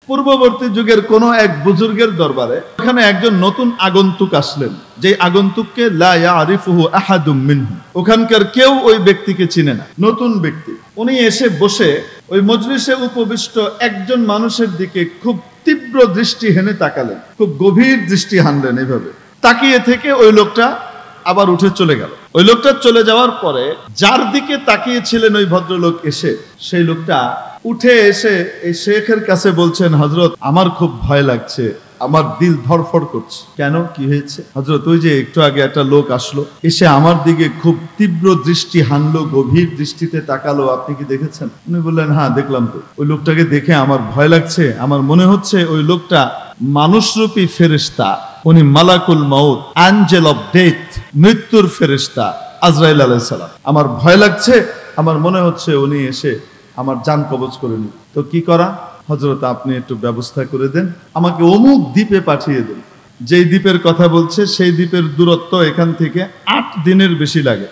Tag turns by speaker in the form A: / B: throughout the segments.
A: পূর্ববর্তী যুগের কোন এক বুজুর্গের দরবারে ওখানে একজন নতুন আগন্তুক আসলেন, যে আগন্তুককে লা ইয়ারিফুহু আহাদুম মিনহু, ওখানকার কেউ ওই ব্যক্তিকে চিনে না, নতুন ব্যক্তি। উনি এসে বসে ওই মজলিসে উপবিষ্ট একজন মানুষের দিকে খুব তীব্র দৃষ্টি হেনে তাকালেন, খুব গভীর দৃষ্টি হানলেন। এইভাবে তাকিয়ে থেকে ওই লোকটা আবার উঠে চলে গেল। ওই লোকটা চলে যাওয়ার পরে যার দিকে তাকিয়েছিলেন ওই ভদ্রলোক এসে, সেই লোকটা উঠে এসে এই শেখের কাছে বলছেন, হযরত আমার খুব ভয় লাগছে, আমার দিল ধড়ফড় করছে। কেন, কি হয়েছে? হযরত ওই যে একটু আগে একটা লোক আসলো, এসে আমার দিকে খুব তীব্র দৃষ্টি হানলো, গভীর দৃষ্টিতে তাকালো, আপনি কি দেখেছেন? উনি বললেন, হ্যাঁ দেখলাম তো। ওই লোকটাকে দেখে আমার ভয় লাগছে, আমার মনে হচ্ছে ওই লোকটা মানুষরূপী ফেরেশতা, উনি মালাকুল মাউত, অ্যাঞ্জেল অফ ডেথ, মৃত্যুর ফেরেশতা আজরাইল আলাইহিস সালাম। আমার ভয় লাগছে, আমার মনে হচ্ছে উনি এসে আমার জান কবজ করে নিন। তো কি করা? হযরত আপনি একটু ব্যবস্থা করে দেন, আমাকে অমুক দ্বীপে পাঠিয়ে দেন। যেই দ্বীপের কথা বলছে সেই দ্বীপের দূরত্ব এখান থেকে 8 দিনের বেশি লাগে,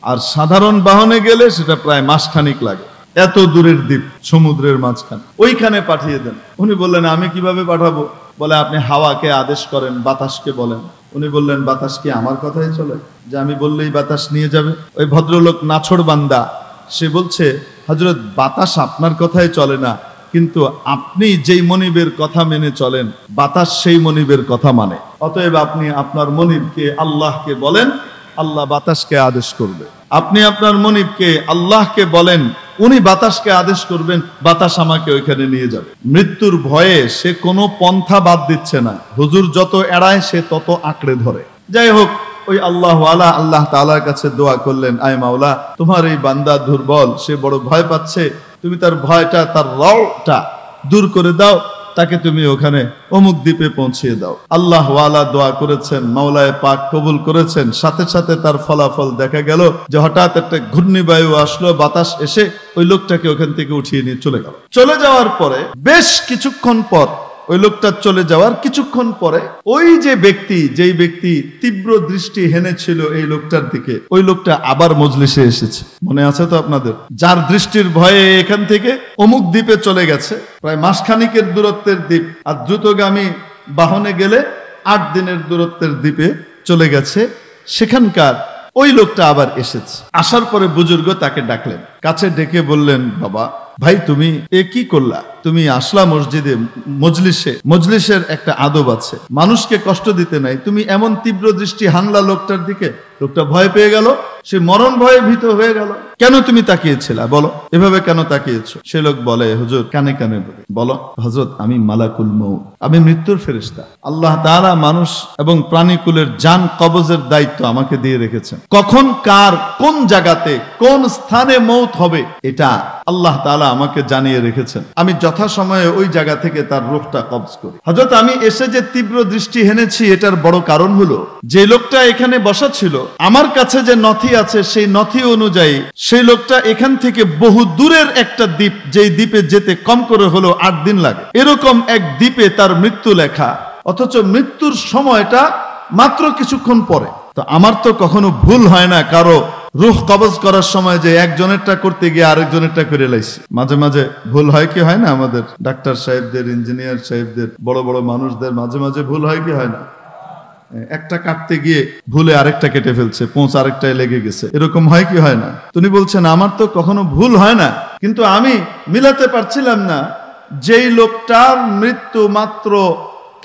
A: আর সাধারণ বাহনে গেলে সেটা প্রায় মাসখানিক লাগে। এত দূরের দ্বীপ, সমুদ্রের মাঝখানে, ওইখানে পাঠিয়ে দেন। উনি বললেন, আমি কিভাবে পাঠাবো? বলে, আপনি হাওয়াকে আদেশ করেন, বাতাসকে বলেন। উনি বললেন, বাতাস কি আমার কথাই চলে যে আমি বললেই বাতাস নিয়ে যাবে? ওই ভদ্রলোক নাছোড় বান্দা, সে বলছে, হযরত বাতাস আপনার কথাই চলে না, কিন্তু আপনি যেই মনিবের কথা মেনে চলেন, বাতাস সেই মনিবের কথা মানে। অতএব আপনি আপনার মনিবকে, আল্লাহকে বলেন, আল্লাহ বাতাসকে আদেশ করবে। আপনি আপনার মনিবকে, আল্লাহকে বলেন, উনি বাতাসকে আদেশ করবেন, বাতাস আমাকে ওইখানে নিয়ে যাবে। মৃত্যুর ভয়ে সে কোনো পন্থা বাদ দিচ্ছে না, হুজুর যত এড়ায় সে তত আঁকড়ে ধরে। যাই হোক, ওই আল্লাহ তাআলার কাছে দোয়া করলেন, আয় মাওলা, তোমার এই বান্দা দুর্বল, সে বড় ভয় পাচ্ছে, তুমি তার ভয়টা, তার রওটা দূর করে দাও, তাকে তুমি ওখানে অমুক দ্বীপে পৌঁছিয়ে দাও। আল্লাহ ওয়ালা দোয়া করেছেন, মাওলায়ে পাক কবুল করেছেন। সাথে সাথে তার ফলাফল দেখা গেল যে হঠাৎ একটা ঘূর্ণিবায়ু আসলো, বাতাস এসে ওই লোকটাকে ওখান থেকে উঠিয়ে নিয়ে চলে গেল। চলে যাওয়ার পরে বেশ কিছুক্ষণ পর, ওই লোকটা চলে যাওয়ার কিছুক্ষণ পরে, ওই যে ব্যক্তি, যেই ব্যক্তি তীব্র দৃষ্টি হেনেছিল এই লোকটার দিকে, ওই লোকটা আবার মজলিসে এসেছে। মনে আছে তো আপনাদের? যার দৃষ্টির ভয়ে এখান থেকে অমুক দ্বীপে চলে গেছে, প্রায় মাসখানিকের দূরত্বের দ্বীপ, আর দ্রুতগামী বাহনে গেলে 8 দিনের দূরত্বের দ্বীপে চলে গেছে। সেখানকার ওই লোকটা আবার এসেছে। আসার পরে বুজুর্গ তাকে ডাকলেন, কাছে ডেকে বললেন, বাবা ভাই, তুমি এ কি করলা? তুমি আসলা মসজিদে, মজলিসের একটা আদব আছে, মানুষকে কষ্ট দিতে নাই, তুমি এমন তীব্র দৃষ্টি হানলা লোকটার দিকে, লোকটা ভয় পেয়ে গেল, সে মরণ ভয়ে ভীত হয়ে গেল। কেন তুমি তাকিয়েছিলা? বলো, এভাবে কেন তাকিয়েছো? সে লোক বলে, হুজুর, কানে কানে বলো, হযরত আমি মালাকুল মউত, আমি মৃত্যুর ফেরেশতা। আল্লাহ তাআলা মানুষ এবং প্রাণীকুলের জান কবজের দায়িত্ব আমাকে দিয়ে রেখেছেন। কখন কার কোন জায়গাতে কোন স্থানে মউত হবে, এটা আল্লাহ তাআলা আমাকে জানিয়ে রেখেছেন। আমি যথাসময়ে ওই জায়গা থেকে তার রূহটা কবজ করি। হযরত আমি এসে যে তীব্র দৃষ্টি হেনেছি, এটার বড় কারণ হলো, যে লোকটা এখানে বসা ছিল, আমার কাছে যে নথি আছে সেই নথি অনুযায়ী সেই লোকটা এখান থেকে বহু দূরের একটা দ্বীপ, যেই দ্বীপে যেতে কম করে হলো 8 দিন লাগে, এরকম এক দ্বীপে তার মৃত্যু লেখা, অথচ মৃত্যুর সময়টা মাত্র কিছুক্ষণ পরে। তো আমার তো কখনো ভুল হয় না কারো রূহ কবজ করার সময় যে একজনেরটা করতে গিয়ে আরেকজনেরটা করে লাইছি। মাঝে মাঝে ভুল হয় কি হয় না? আমাদের ডাক্তার সাহেবদের, ইঞ্জিনিয়ার সাহেবদের, বড় বড় মানুষদের মাঝে মাঝে ভুল হয় কি হয় না? একটা কাটতে গিয়ে ভুলে আরেকটা কেটে ফেলছে, পোঁচ আরেকটায় লেগে গেছে, এরকম হয় কি হয় না? তিনি বলছেন, আমার তো কখনো ভুল হয় না, কিন্তু আমি মিলাতে পারছিলাম না, যেই লোকটার মৃত্যু মাত্র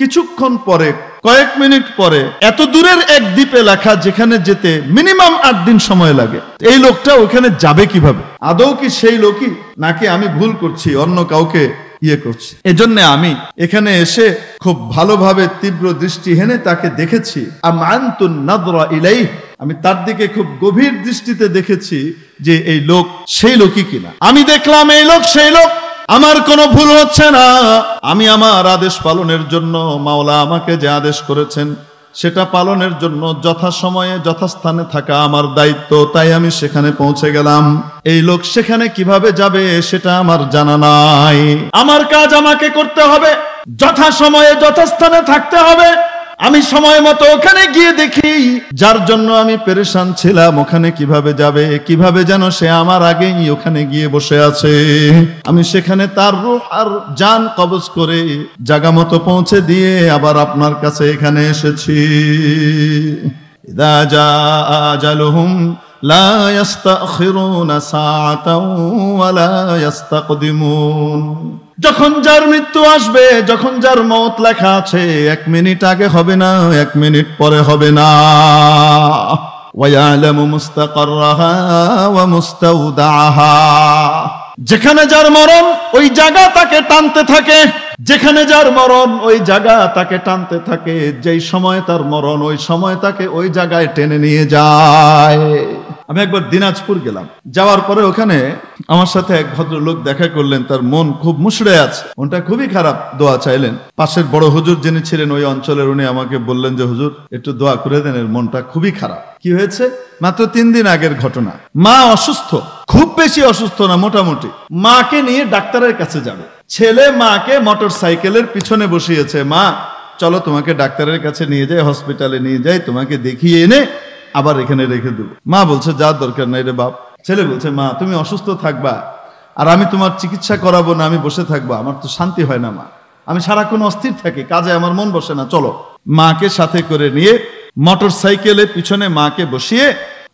A: কিছুক্ষণ পরে, কয়েক মিনিট পরে, এত দূরের এক দ্বীপে লেখা, যেখানে যেতে মিনিমাম 8 দিন সময় লাগে, এই লোকটা ওখানে যাবে কিভাবে? আদৌ কি সেই লোকই, নাকি আমি ভুল করছি, অন্য কাউকে করছি? এজন্য আমি এখানে এসে খুব ভালোভাবে তীব্র দৃষ্টি হেনে তাকে দেখেছি। আমানতুন নাযরা ইলাইহি, আমি তার দিকে খুব গভীর দৃষ্টিতে দেখেছি যে এই লোক সেই লোকই কিনা। আমি দেখলাম এই লোক সেই লোক, আমার কোনো ভুল হচ্ছে না। আমি আমার আদেশ পালনের জন্য, মাওলা আমাকে যে আদেশ করেছেন সেটা পালনের জন্য যথাসময়ে যথাস্থানে থাকা আমার দায়িত্ব, তাই আমি সেখানে পৌঁছে গেলাম। এই লোক সেখানে কিভাবে যাবে সেটা আমার জানা নাই। আমার কাজ আমাকে করতে হবে, যথাসময়ে যথাস্থানে থাকতে হবে, আমি সময় মতো ওখানে গিয়ে দেখি যার জন্য আমি পেরেশান ছিলাম ওখানে কিভাবে যাবে, কিভাবে যেন সে আমার আগেই ওখানে গিয়ে বসে আছে। আমি সেখানে তার রূহ আর জান কবজ করে জায়গা মতো পৌঁছে দিয়ে আবার আপনার কাছে এখানে এসেছি। ইদা জাআ আজালুহুম লা ইস্তাখিরুনা সাআতাও ওয়া লা ইস্তাকদিমুন। যখন যার মৃত্যু আসবে, যখন যার মওত লেখা আছে, 1 মিনিট আগে হবে না, 1 মিনিট পরে হবে না। ওয়া ইয়ালামু মুস্তাকাররাহা ওয়া মুস্তাওদাআহা। যেখানে যার মরণ ওই জায়গা তাকে টানতে থাকে, যেখানে যার মরণ ওই জায়গা তাকে টানতে থাকে। যেই সময় তার মরণ ওই সময় তাকে ওই জায়গায় টেনে নিয়ে যায়। আমি একবার দিনাজপুর গেলাম, যাওয়ার পরে ওখানে আমার সাথে এক ভদ্রলোক দেখা করলেন। তার মন খুব মুষড়ে আছে, মনটা খুবই খারাপ। দোয়া চাইলেন। পাশের বড় হুজুর যিনি ছিলেন ওই অঞ্চলের, উনি আমাকে বললেন যে হুজুর একটু দোয়া করে দেন, এর মনটা খুবই খারাপ। কি হয়েছে? মাত্র 3 দিন আগের ঘটনা। মা অসুস্থ, খুব বেশি অসুস্থ না, মোটামুটি। মাকে নিয়ে ডাক্তারের কাছে যাবে। ছেলে মাকে মোটর সাইকেলের পিছনে বসিয়েছে। মা চলো তোমাকে ডাক্তারের কাছে নিয়ে যাই, হসপিটালে নিয়ে যাই, তোমাকে দেখিয়ে এনে আবার এখানে রেখে দেবো। মা বলছে যার দরকার নাই রে বাপ। ছেলে বলছে মা তুমি অসুস্থ থাকবা আর আমি তোমার চিকিৎসা করাবো না, আমি বসে থাকবো, আমার তো শান্তি হয় না মা, আমি সারাক্ষণ অস্থির থাকি, কাজে আমার মন বসে না। চলো। মাকে সাথে করে নিয়ে মোটর সাইকেলে পিছনে মাকে বসিয়ে,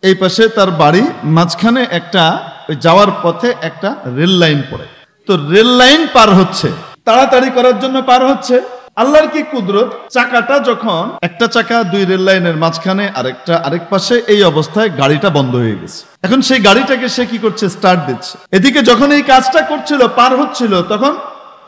A: এই পাশে তার বাড়ি, মাঝখানে একটা ওই যাওয়ার পথে একটা রেল লাইন পড়ে। তো রেল লাইন পার হচ্ছে, তাড়াতাড়ি করার জন্য পার হচ্ছে। আল্লাহর কি কুদরত, চাকাটা যখন একটা চাকা 2 রেল লাইনের মাঝখানে, আরেকটা আরেক পাশে, এই অবস্থায় গাড়িটা বন্ধ হয়ে গেছে। এখন সেই গাড়িটাকে সে কি করছে, স্টার্ট দিচ্ছে। এদিকে যখন এই কাজটা করছিল, পার হচ্ছিল, তখন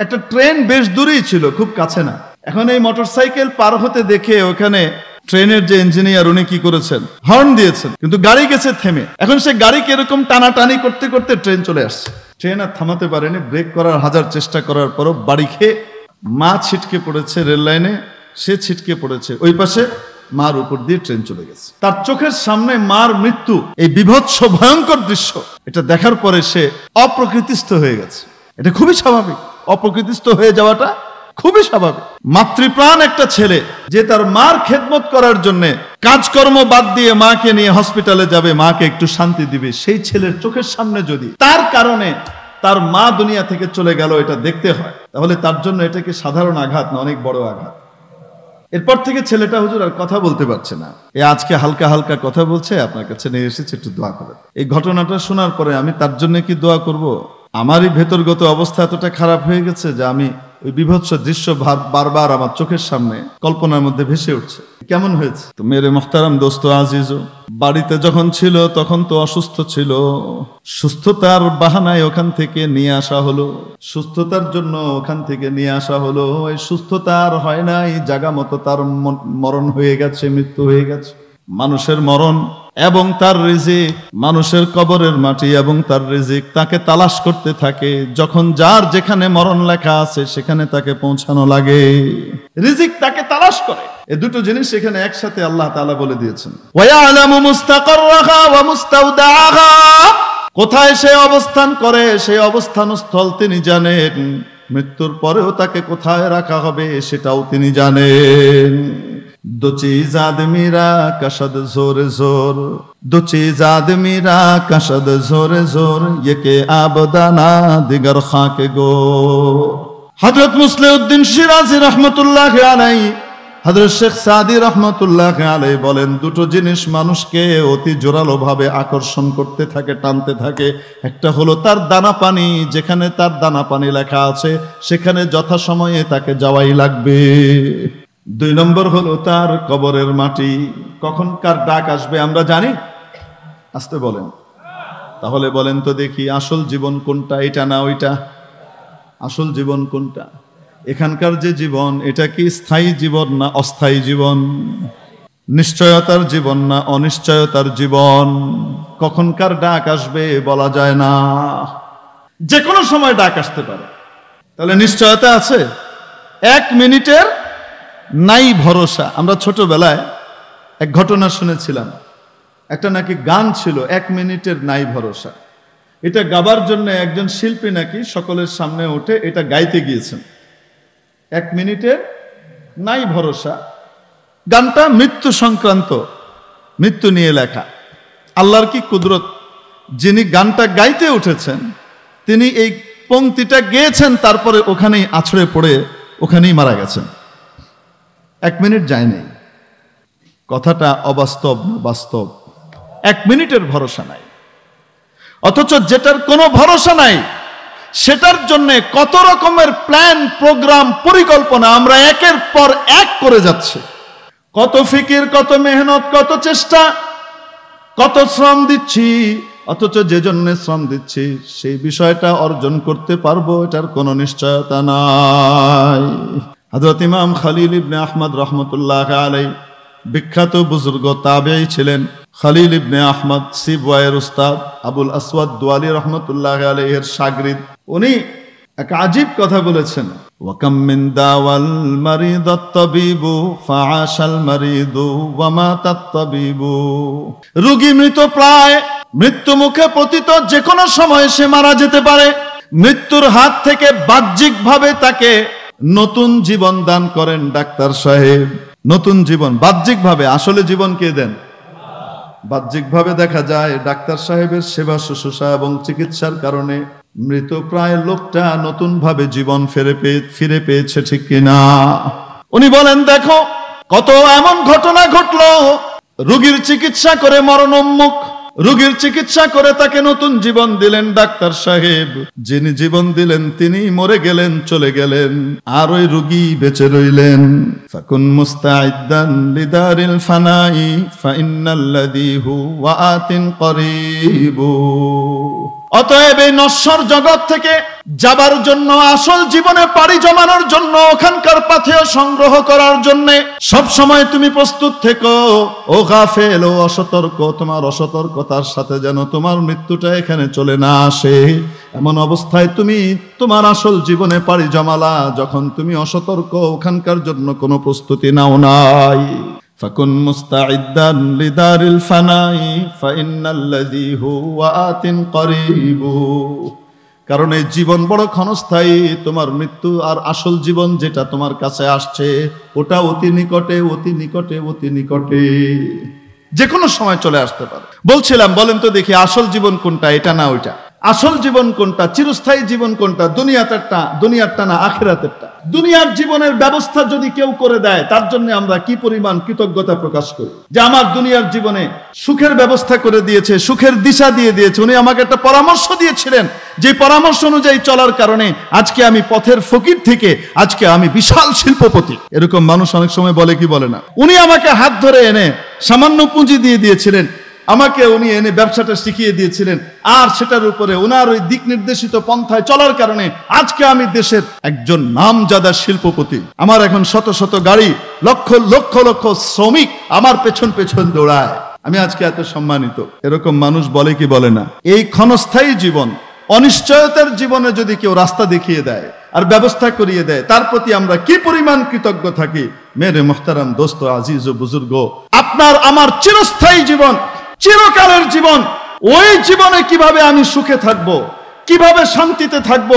A: একটা ট্রেন বেশ দূরেই ছিল, খুব কাছে না। এখন এই মোটরসাইকেল পার হতে দেখে ওখানে ট্রেনের যে ইঞ্জিনিয়ার উনি কি করেছেন, হর্ন দিয়েছেন, কিন্তু গাড়ি গেছে থেমে। এখন সে গাড়িকে এরকম টানাটানি করতে করতে ট্রেন চলে আসছে। ট্রেন আর থামাতে পারেনি, ব্রেক করার হাজার চেষ্টা করার পরও বাড়ি খেয়ে মা ছিটকে পড়েছে রেল লাইনে, সে ছিটকে পড়েছে। ওই পাশে মার উপর দিয়ে ট্রেন চলে গেছে। তার চোখের সামনে মার মৃত্যু, এই বিভৎস ভয়ঙ্কর দৃশ্য, এটা দেখার পরে সে অপ্রকৃতিস্থ হয়ে গেছে। এটা খুবই স্বাভাবিক, অপ্রকৃতিস্থ হয়ে যাওয়াটা খুবই স্বাভাবিক। মাতৃপ্রাণ একটা ছেলে যে তার মার খেদমত করার জন্য কাজকর্ম বাদ দিয়ে মাকে নিয়ে হসপিটালে যাবে, মাকে একটু শান্তি দিবে, সেই ছেলের চোখের সামনে যদি তার কারণে তার মা দুনিয়া থেকে চলে গেল, এটা দেখতে হয়, তাহলে তার জন্য এটা কি সাধারণ আঘাত না অনেক বড় আঘাত। এরপর থেকে ছেলেটা হুজুর আর কথা বলতে পারছে না। আজকে হালকা হালকা কথা বলছে, আপনার কাছে নিয়ে এসেছে, একটু দোয়া করেন। এই ঘটনাটা শোনার পরে আমি তার জন্য কি দোয়া করব? আমারই ভেতরগত অবস্থা এতটা খারাপ হয়ে গেছে যে আমি ওই বিভৎস দৃশ্য বারবার আমার চোখের সামনে কল্পনার মধ্যে ভেসে উঠছে। কেমন হয়েছে? তো মেরে মোহতারাম দোস্ত আজিজও, বাড়িতে যখন ছিল তখন তো অসুস্থ ছিল, সুস্থতার বাহানায় ওখান থেকে নিয়ে আসা হলো, সুস্থতার জন্য ওখান থেকে নিয়ে আসা হলো। এই সুস্থতার হয় নাই, জায়গা মতো তার মরণ হয়ে গেছে, মৃত্যু হয়ে গেছে। মানুষের মরণ এবং তার রিজিক, মানুষের কবরের মাটি এবং তার রিজিক তাকে তালাশ করতে থাকে। যখন যার যেখানে মরণ লেখা আছে সেখানে তাকে পৌঁছানো লাগে, রিজিক তাকে তালাশ করে। এই দুটো জিনিস এখানে একসাথে আল্লাহ তাআলা বলে দিয়েছেন। ওয়া ইয়ালামু মুস্তাকাররাহা ওয়া মুস্তাওদাআহা। কোথায় সে অবস্থান করে সেই অবস্থানস্থল তিনি জানেন, মৃত্যুর পরেও তাকে কোথায় রাখা হবে সেটাও তিনি জানেন। दो चीज आदमी रा कशद जोर जोर, दो चीज आदमी रा कशद जोर जोर, ये के आबदाना दिगर खाके गो। हजरत मुस्लिउद्दीन शिराजी रहमतुल्लाह अलैहि, हजरत शेख सादी रहमतुल्लाह अलैहि বলেন, দুটো জিনিস মানুষকে অতি জোরালো ভাবে আকর্ষণ করতে থাকে, টানতে থাকে। একটা হলো তার দানা পানি, যেখানে তার দানা পানি লেখা আছে সেখানে যথাসময়ে তাকে যাওয়াই লাগবে। 2 নম্বর হলো তার কবরের মাটি, কখন কার ডাক আসবে আমরা জানি? আসতে বলেন। তাহলে বলেন তো দেখি, আসল জীবন কোনটা? এটা না ওইটা? আসল জীবন কোনটা? এখানকার যে জীবন, এটা কি স্থায়ী জীবন না অস্থায়ী জীবন? নিশ্চয়তার জীবন না অনিশ্চয়তার জীবন? কখনকার ডাক আসবে বলা যায় না, যে কোনো সময় ডাক আসতে পারে। তাহলে নিশ্চয়তা আছে? 1 মিনিটের নাই ভরসা। আমরা ছোটবেলায় এক ঘটনা শুনেছিলাম, একটা নাকি গান ছিল 1 মিনিটের নাই ভরসা। এটা গাবার জন্য একজন শিল্পী নাকি সকলের সামনে উঠে এটা গাইতে গিয়েছেন। 1 মিনিটের নাই ভরসা, গানটা মৃত্যু সংক্রান্ত, মৃত্যু নিয়ে লেখা। আল্লাহর কি কুদরত, যিনি গানটা গাইতে উঠেছেন তিনি এই পংক্তিটা গেয়েছেন, তারপরে ওখানেই আছড়ে পড়ে ওখানেই মারা গেছেন। 1 মিনিট যায় নাই। কথাটা অবাস্তব না বাস্তব? 1 মিনিটের ভরসা নাই। অথচ যেটার কোনো ভরসা নাই সেটার জন্য কত রকমের প্ল্যান, প্রোগ্রাম, পরিকল্পনা আমরা একের পর এক করে যাচ্ছে। কত ফিকির, কত মেহনত, কত চেষ্টা, কত শ্রম দিচ্ছি, অথচ যে জন্য শ্রম দিচ্ছি সেই বিষয়টা অর্জন করতে পারবো এটার কোনো নিশ্চয়তা নাই। হযরত ইমাম খলিল ইবনে আহমদ রহমতুল্লাহ আলাইহি বিখ্যাত বুজুর্গ তাবেঈ ছিলেন। খলিল ইবনে আহমদ সিবওয়াইয়ের উস্তাদ আবুল আসওয়াদ দুয়ালি রহমতুল্লাহ আলাইহির শাগরিদ। উনি এক আজীব কথা বলেছেন, ওয়াকাম মিন দাওয়াল মারিদাত তাবিবু ফাআশাল মারিদু ওয়া মাতাত তাবিবু। রোগী মৃত প্রায়, মৃত্যু মুখে পতিত, যে কোনো সময় সে মারা যেতে পারে। মৃত্যুর হাত থেকে বাহ্যিকভাবে তাকে নতুন জীবন দান করেন ডাক্তার সাহেব। নতুন জীবন বাহ্যিকভাবে, আসলে জীবন কে দেন? বাহ্যিকভাবে দেখা যায় ডাক্তার সাহেবের সেবা শুশ্রূষা এবং চিকিৎসার কারণে মৃত প্রায় লোকটা নতুন ভাবে জীবন ফিরে পেয়েছে, ঠিক কিনা? উনি বলেন, দেখো কত এমন ঘটনা ঘটলো, রোগীর চিকিৎসা করে মরণোন্মুখ, রোগীর চিকিৎসা করে তাকে নতুন জীবন দিলেন ডাক্তার সাহেব। যিনি জীবন দিলেন তিনি মরে গেলেন, চলে গেলেন, আর ওই রোগী বেঁচে রইলেন। ফাকুন মুস্তাইদ্দান লিদারিল ফানাই ফাইন্নাল্লাযী হুয়া আতিন করিবু। অতএব এই নশ্বর জগৎ থেকে যাবার জন্য, আসল জীবনে পাড়ি জমানোর জন্য, ওখানকার পাথেয় সংগ্রহ করার জন্য সব সময় তুমি প্রস্তুত থেকো। ও গাফেল, ও অসতর্ক, তোমার অসতর্কতার সাথে যেন তোমার মৃত্যুটা এখানে চলে না আসে। এমন অবস্থায় তুমি তোমার আসল জীবনে পাড়ি জমালা যখন তুমি অসতর্ক, ওখানকার জন্য কোনো প্রস্তুতি নাও নাই। ফাকুন মুস্তাইদ্দান লিদারিল ফানাই ফাইন্নাল্লাযী হুয়া আতিন করিবু। কারণ এই জীবন বড় ক্ষণস্থায়ী, তোমার মৃত্যু আর আসল জীবন যেটা তোমার কাছে আসছে ওটা অতি নিকটে, অতি নিকটে, অতি নিকটে, যে কোনো সময় চলে আসতে পারে। বলছিলাম, বলেন তো দেখি আসল জীবন কোনটা? এটা না ওইটা? আসল জীবন কোনটা? চিরস্থায়ী জীবন কোনটা? দুনিয়ারটা না আখিরাতেরটা? দুনিয়ার জীবনের ব্যবস্থা যদি কেউ করে দেয় তার জন্য আমরা কি পরিমাণ কৃতজ্ঞতা প্রকাশ করি যে আমার দুনিয়ার জীবনে সুখের ব্যবস্থা করে দিয়েছে, সুখের দিশা দিয়ে দিয়েছে। উনি আমাকে একটা পরামর্শ দিয়েছিলেন, যে পরামর্শ অনুযায়ী চলার কারণে আজকে আমি পথের ফকির থেকে আজকে আমি বিশাল শিল্পপতি। এরকম মানুষ অনেক সময় বলে কি বলে না? উনি আমাকে হাত ধরে এনে সামান্য পুঁজি দিয়ে দিয়েছিলেন, আমাকে উনি এনে ব্যবসাটা শিখিয়ে দিয়েছিলেন, আর সেটার উপরে ওনার ওই দিক নির্দেশিত পন্থায় চলার কারণে আজকে আমি দেশের একজন নামজাদা শিল্পপতি। আমার এখন শত শত গাড়ি, লক্ষ লক্ষ লক্ষ শ্রমিক আমার পেছন পেছন দৌড়ায়, আমি আজকে এত সম্মানিত। এরকম মানুষ বলে কি বলে না? এই ক্ষণস্থায়ী জীবন, অনিশ্চয়তার জীবনে যদি কেউ রাস্তা দেখিয়ে দেয় আর ব্যবস্থা করিয়ে দেয়, তার প্রতি আমরা কি পরিমাণ কৃতজ্ঞ থাকি। মেরে মোহতারাম দোস্ত, আজিজ ও বুজুর্গ, আপনার আমার চিরস্থায়ী জীবন, চিরকালের জীবন, ওই জীবনে কিভাবে আমি সুখে থাকব, কিভাবে শান্তিতে থাকব,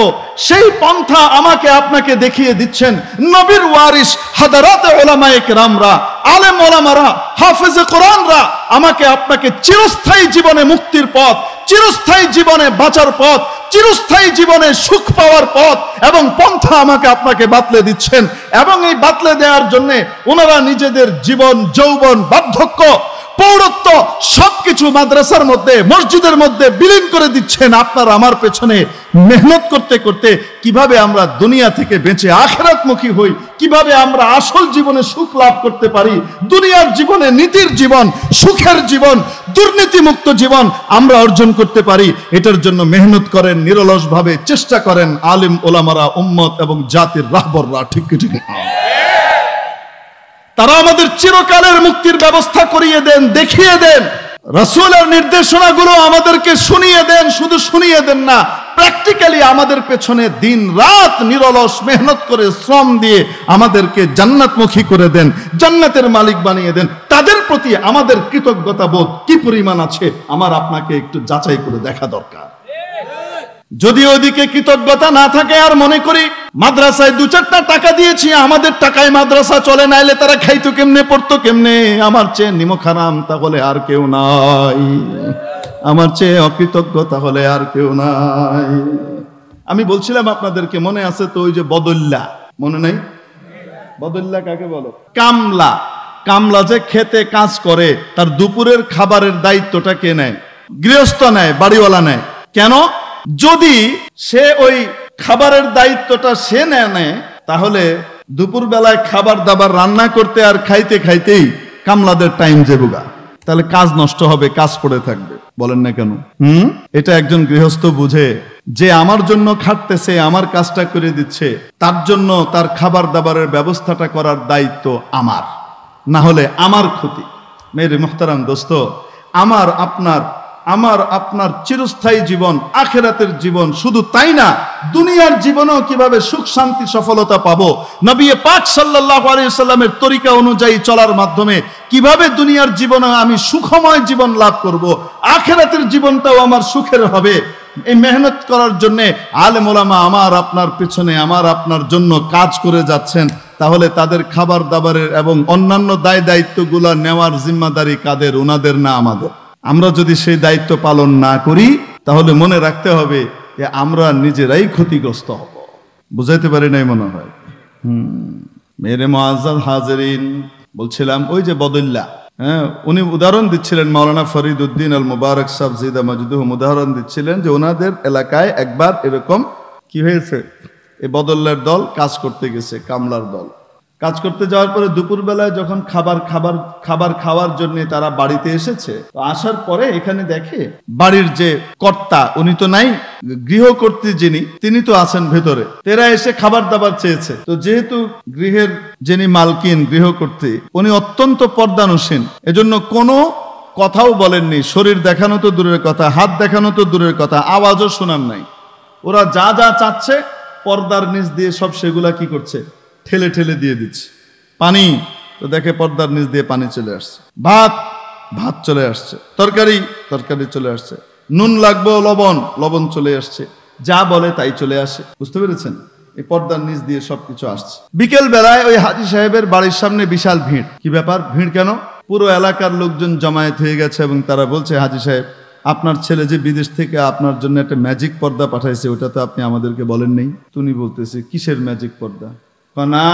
A: সেই পন্থা আমাকে আপনাকে দেখিয়ে দিচ্ছেন নবীর ওয়ারিস হাদারাতে উলামায়ে কেরামরা, আলেম ওলামারা, হাফেজে কোরআনরা আমাকে আপনাকে চিরস্থায়ী জীবনে মুক্তির পথ, চিরস্থায়ী জীবনে বাঁচার পথ, চিরস্থায়ী জীবনে সুখ পাওয়ার পথ এবং পন্থা আমাকে আপনাকে বাতলে দিচ্ছেন। এবং এই বাতলে দেওয়ার জন্য ওনারা নিজেদের জীবন, যৌবন, বার্ধক্য, পৌরত্ব সবকিছু মাদ্রাসার মধ্যে, মসজিদের মধ্যে বিলীন করে দিচ্ছেন। আপনার আমার পেছনে মেহনত করতে করতে কিভাবে আমরা দুনিয়া থেকে বেঁচে আখিরাতমুখী হই, কিভাবে আমরা আসল জীবনে সুখ লাভ করতে পারি, দুনিয়ার জীবনে নীতির জীবন, সুখের জীবন, দুর্নীতিমুক্ত জীবন আমরা অর্জন করতে পারি, এটার জন্য মেহনত করেন, নিরলসভাবে চেষ্টা করেন আলেম ওলামারা, উম্মত এবং জাতির রাহবররা। ঠিক ঠিক তারা আমাদের চিরকালের মুক্তির ব্যবস্থা করিয়ে দেন, দেখিয়ে দেন। রাসূলের নির্দেশনাগুলো আমাদেরকে শুনিয়ে দেন, শুধু শুনিয়ে দেন না, প্র্যাকটিক্যালি আমাদের পেছনে দিন রাত নিরলস মেহনত করে শ্রম দিয়ে আমাদেরকে জান্নাতমুখী করে দেন, জান্নাতের মালিক বানিয়ে দেন। তাদের প্রতি আমাদের কৃতজ্ঞতা বোধ কি পরিমাণ আছে আমার আপনাকে একটু যাচাই করে দেখা দরকার। যদি ওদিকে কৃতজ্ঞতা না থাকে আর মনে করি মাদ্রাসায় 2-4টা টাকা দিয়েছি, আমাদের টাকায় মাদ্রাসা চলে, নাইলে তারা খাইতো কেমনে, পড়তো কেমনে, আমার চেয়ে নিমক হারাম তাহলে আর কেউ নাই, আমার চেয়ে অকৃতজ্ঞ তাহলে আর কেউ নাই। আমি বলছিলাম আপনাদেরকে, মনে আছে তো ওই যে বদল্লা, মনে নাই? বদল্লা কাকে বলো? কামলা। কামলা যে খেতে কাজ করে, তার দুপুরের খাবারের দায়িত্বটা কে নেয়? গৃহস্থ নেয়, বাড়িওয়ালা নেয়। কেন? যদি সে ওই খাবারের দায়িত্বটা সে নেয়, তাহলে দুপুর বেলায় খাবার দাবার রান্না করতে আর খাইতে খাইতেই কামলাদের টাইম যাবেগা, তাহলে কাজ নষ্ট হবে, কাজ পড়ে থাকবে। বলেন না কেন? এটা একজন গৃহস্থ বুঝে যে আমার জন্য খাটতেছে, আমার কাজটা করে দিচ্ছে, তার জন্য তার খাবার দাবারের ব্যবস্থাটা করার দায়িত্ব আমার, না হলে আমার ক্ষতি। মেরে মুহতারাম দোস্ত, আমার আপনার চিরস্থায়ী জীবন, আখিরাতের জীবন, শুধু তাই না, দুনিয়ার জীবনেও কিভাবে সুখ শান্তি সফলতা পাবো, নবী পাক সাল্লাল্লাহু আলাইহি সাল্লামের তরিকা অনুযায়ী চলার মাধ্যমে কিভাবে দুনিয়ার জীবনে আমি সুখময় জীবন লাভ করব, আখিরাতের জীবনটাও আমার সুখের হবে, এই মেহনত করার জন্য আলেম ওলামা আমার আপনার পিছনে, আমার আপনার জন্য কাজ করে যাচ্ছেন। তাহলে তাদের খাবার দাবারের এবং অন্যান্য দায় দায়িত্বগুলো নেওয়ার জিম্মাদারি কাদের? ওনাদের না আমাদের? আমরা যদি সেই দায়িত্ব পালন না করি, তাহলে মনে রাখতে হবে যে আমরা নিজেরাই ক্ষতিগ্রস্ত হব। বুঝাইতে পারি নাই মনে হয়। মেরে মুআজ্জাজ হাজিরিন, বলছিলাম ওই যে বদল্লা, উনি উদাহরণ দিচ্ছিলেন, মাওলানা ফরিদ উদ্দিন আল মুবারক সাহেব জিদা মজদুহ উদাহরণ দিচ্ছিলেন যে ওনাদের এলাকায় একবার এরকম কি হয়েছে, এই বদল্লার দল কাজ করতে গেছে, কামলার দল কাজ করতে যাওয়ার পরে দুপুর বেলায় যখন খাবার খাওয়ার জন্য তারা বাড়িতে এসেছে, তো আসার পরে এখানে দেখে বাড়ির যে কর্তা, উনি তো নাই, গৃহকর্ত্রী যিনি, তিনি তো আছেন ভেতরে, তেরা এসে খাবার দাবার চেয়েছে। তো যেহেতু গৃহের যিনি মালকিন, গৃহকর্ত্রী, উনি অত্যন্ত পর্দানুসীন, এজন্য কোনো কথাও বলেননি, শরীর দেখানো তো দূরের কথা, হাত দেখানো তো দূরের কথা, আওয়াজও শোনান নাই। ওরা যা যা চাচ্ছে পর্দার নিচ দিয়ে সব সেগুলা কি করছে, ঠেলে ঠেলে দিয়ে দিচ্ছে। পানি, তো দেখে পর্দার নিচ দিয়ে পানি চলে আসছে, ভাত চলে আসছে, তরকারি চলে আসছে, নুন লাগবে, লবণ চলে আসছে, যা বলে তাই চলে আসে। বুঝতে পেরেছেন? এই পর্দার নিচ দিয়ে সবকিছু আসছে। বিকেল বেলায় ওই হাজী সাহেবের বাড়ির সামনে বিশাল ভিড়। কি ব্যাপার? ভিড় কেন? পুরো এলাকার লোকজন জমায়েত হয়ে গেছে এবং তারা বলছে, হাজী সাহেব, আপনার ছেলে যে বিদেশ থেকে আপনার জন্য একটা ম্যাজিক পর্দা পাঠাইছে, ওটা তো আপনি আমাদেরকে বলেন নেই। তুমি বলতেছে, কিসের ম্যাজিক পর্দা? না,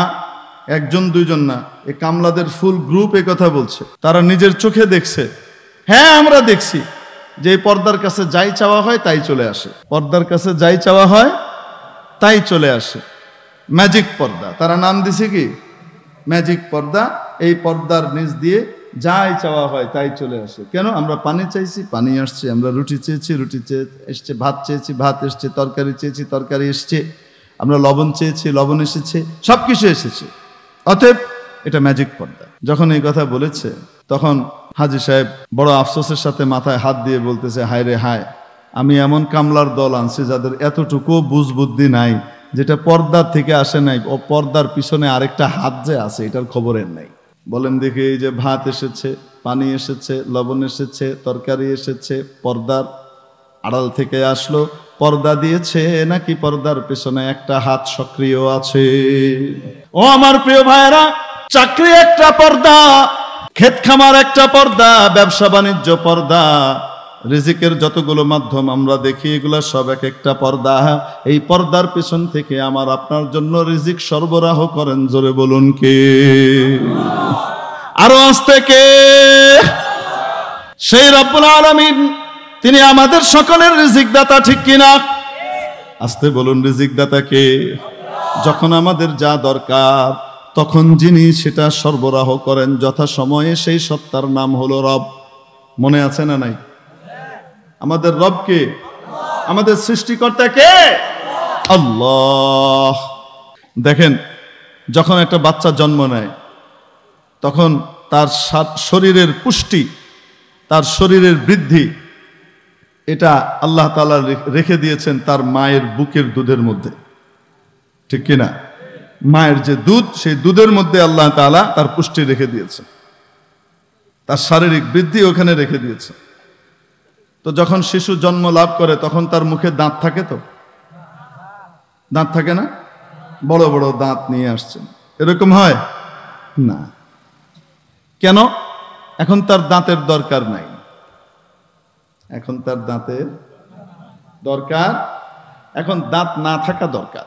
A: একজন দুইজন না, এই কামলাদের ফুল গ্রুপ এই কথা বলছে, তারা নিজের চোখে দেখছে। হ্যাঁ, আমরা দেখছি যে এই পর্দার কাছে যাই চাওয়া হয় তাই চলে আসে, পর্দার কাছে যাই চাওয়া হয় তাই চলে আসে। ম্যাজিক পর্দা, তারা নাম দিছে কি? ম্যাজিক পর্দা। এই পর্দার নিচ দিয়ে যাই চাওয়া হয় তাই চলে আসে। কেন? আমরা পানি চাইছি, পানি আসছে, আমরা রুটি চেয়েছি, রুটি এসছে, ভাত চেয়েছি, ভাত এসছে, তরকারি চেয়েছি, তরকারি এসছে, আমরা লবণ চেয়েছি, লবণ এসেছে, সবকিছু এসেছে। অতএব এটা ম্যাজিক পর্দা। যখন এই কথা বলেছে, তখন হাজী সাহেব বড় আফসোসের সাথে মাথায় হাত দিয়ে বলতেছে, হায় রে হায়, আমি এমন কামলার দল আনছি যাদের এতটুকু বুঝ বুদ্ধি নাই, যেটা পর্দার থেকে আসে নাই, ও পর্দার পিছনে আরেকটা হাত যে আছে এটার খবরের নাই। বলেন দেখি, এই যে ভাত এসেছে, পানি এসেছে, লবণ এসেছে, তরকারি এসেছে, পর্দার আড়াল থেকে আসলো, পর্দা দিয়েছে নাকি পর্দার পেছনে একটা হাত সক্রিয় আছে? ও আমার প্রিয় ভাইরা, চাকরি একটা পর্দা, ক্ষেত খামার একটা পর্দা, ব্যবসা বাণিজ্য পর্দা, রিজিকের যতগুলো মাধ্যম আমরা দেখি এগুলা সব এক একটা পর্দা। এই পর্দার পেছন থেকে আমার আপনার জন্য রিজিক সরবরাহ করেন, জোরে বলুন কে? আরো আস্তে কে? সেই রব্বুল আলামিন, তিনি আমাদের সকলের রিজিক দাতা, ঠিক কিনা? আস্তে বলুন, রিজিক দাতা কে? যখন আমাদের যা দরকার তখন যিনি সেটা সরবরাহ করেন যথাসময়ে, সেই সত্তার নাম হলো রব। মনে আছে না নাই? আমাদের রব কে? আমাদের সৃষ্টিকর্তা কে? আল্লাহ। দেখেন, যখন একটা বাচ্চা জন্ম নেয় তখন তার শরীরের পুষ্টি, তার শরীরের বৃদ্ধি, এটা আল্লাহ তাআলা রেখে দিয়েছেন তার মায়ের বুকের দুধের মধ্যে, ঠিক কিনা? মায়ের যে দুধ, সেই দুধের মধ্যে আল্লাহ তাআলা তার পুষ্টি রেখে দিয়েছেন, তার শারীরিক বৃদ্ধি ওখানে রেখে দিয়েছেন। তো যখন শিশু জন্ম লাভ করে তখন তার মুখে দাঁত থাকে, তো দাঁত থাকে না? বড় বড় দাঁত নিয়ে আসছেন, এরকম হয় না। কেন? এখন তার দাঁতের দরকার নাই, এখন তার দাঁতের দরকার, এখন দাঁত না থাকা দরকার।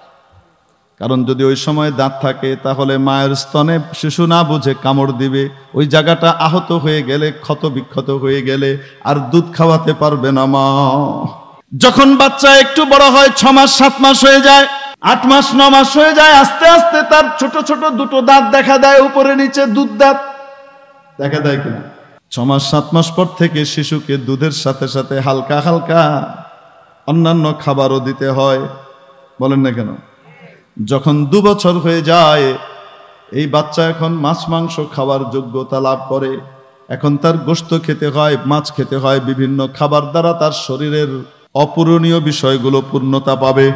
A: কারণ যদি ওই সময় দাঁত থাকে তাহলে মায়ের স্তনে শিশু না বুঝে কামড় দিবে, ওই জায়গাটা আহত হয়ে গেলে, ক্ষত বিক্ষত হয়ে গেলে আর দুধ খাওয়াতে পারবে না মা। যখন বাচ্চা একটু বড় হয়, 6 মাস 7 মাস হয়ে যায়, 8 মাস 9 মাস হয়ে যায়, আস্তে আস্তে তার ছোট ছোট দুটো দাঁত দেখা দেয়, উপরে নিচে দুধ দাঁত দেখা দেয় কিনা? 6 মাস 7 মাস পর থেকে শিশুকে দুধের সাথে সাথে হালকা হালকা অন্যান্য খাবারও দিতে হয়, বলেন না কেন? যখন 2 বছর হয়ে যায়, এই বাচ্চা এখন মাছ মাংস খাওয়ার যোগ্যতা লাভ করে, এখন তার গোশত খেতে হয়, মাছ খেতে হয়, বিভিন্ন খাবার দ্বারা তার শরীরের অপূরণীয় বিষয়গুলো পূর্ণতা পাবে।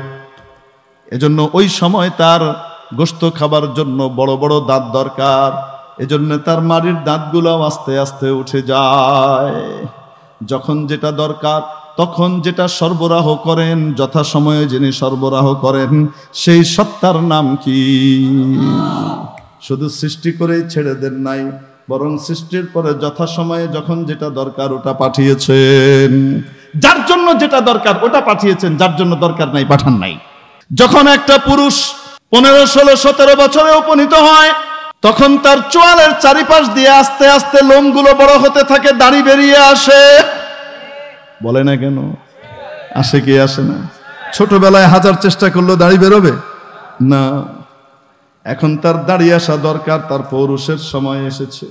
A: এজন্য ওই সময় তার গোশত খাবার জন্য বড় বড় দাঁত দরকার, এজন্য তার মাড়ির দাঁতগুলো আস্তে আস্তে উঠে যায়। যখন যেটা দরকার তখন যেটা সরবরাহ করেন, যথাসময়ে যিনি সরবরাহ করেন সেই সত্তার নাম কি? শুধু সৃষ্টি করেই ছেড়ে দেন নাই, বরং সৃষ্টির পরে যথাসময়ে যখন যেটা দরকার ওটা পাঠিয়েছেন। যার জন্য যেটা দরকার ওটা পাঠিয়েছেন, যার জন্য দরকার নাই পাঠান নাই। যখন একটা পুরুষ 15, 16, 17 বছরে উপনীত হয়, তখন তার চোয়ালের চারিপাশ দিয়ে আস্তে আস্তে লোমগুলো বড় হতে থাকে, দাড়ি বেরিয়ে আসে। বলে না কেন? আসে কি আসে না? ছোটবেলায় 1000 চেষ্টা করলেও দাড়ি বেরোবে না। এখন তার দাড়ি আসা দরকার, তার পৌরুষের সময় এসেছে।